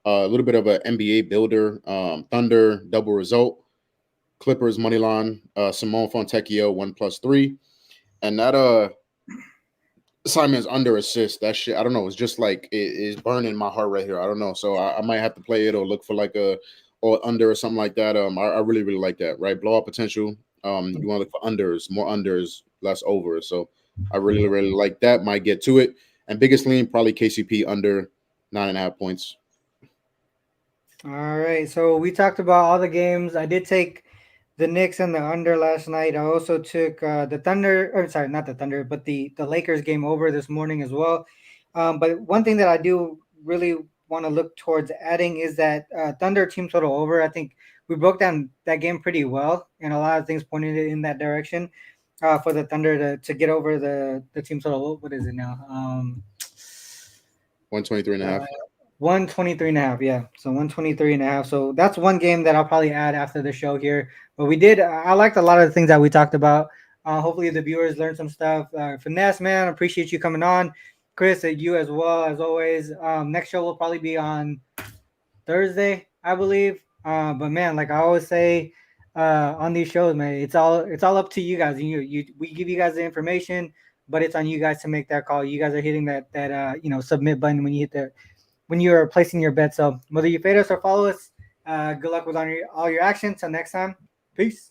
Speaker 2: A little bit of an NBA builder. Thunder double result. Clippers money line. Simone Fontecchio 1+3. And that Simon's under assist. That shit, I don't know. It's just like it is burning my heart right here. I don't know. So I might have to play it or look for like or under or something like that. I really like that. Right, blowout potential. You want to look for unders, more unders, less overs. So I really like that. Might get to it. And biggest lean probably KCP under 9.5 points.
Speaker 1: All right. So we talked about all the games. I did take the Knicks and the under last night. I also took the Thunder, or sorry, not the Thunder, but the Lakers game over this morning as well. But one thing that I do really want to look towards adding is that Thunder team total over. I think we broke down that game pretty well, and a lot of things pointed in that direction for the Thunder to get over the team total. What is it now?
Speaker 2: 123.5.
Speaker 1: 123.5, yeah. So 123.5. So that's one game that I'll probably add after the show here. But I liked a lot of the things that we talked about. Hopefully the viewers learned some stuff. Finesse, man, appreciate you coming on. Chris, you as well, as always. Next show will probably be on Thursday, I believe. But man, like I always say on these shows, man, it's all up to you guys. We give you guys the information, but it's on you guys to make that call. You guys are hitting that submit button when you're placing your bet. So whether you fade us or follow us, good luck with all your actions. Till next time, peace.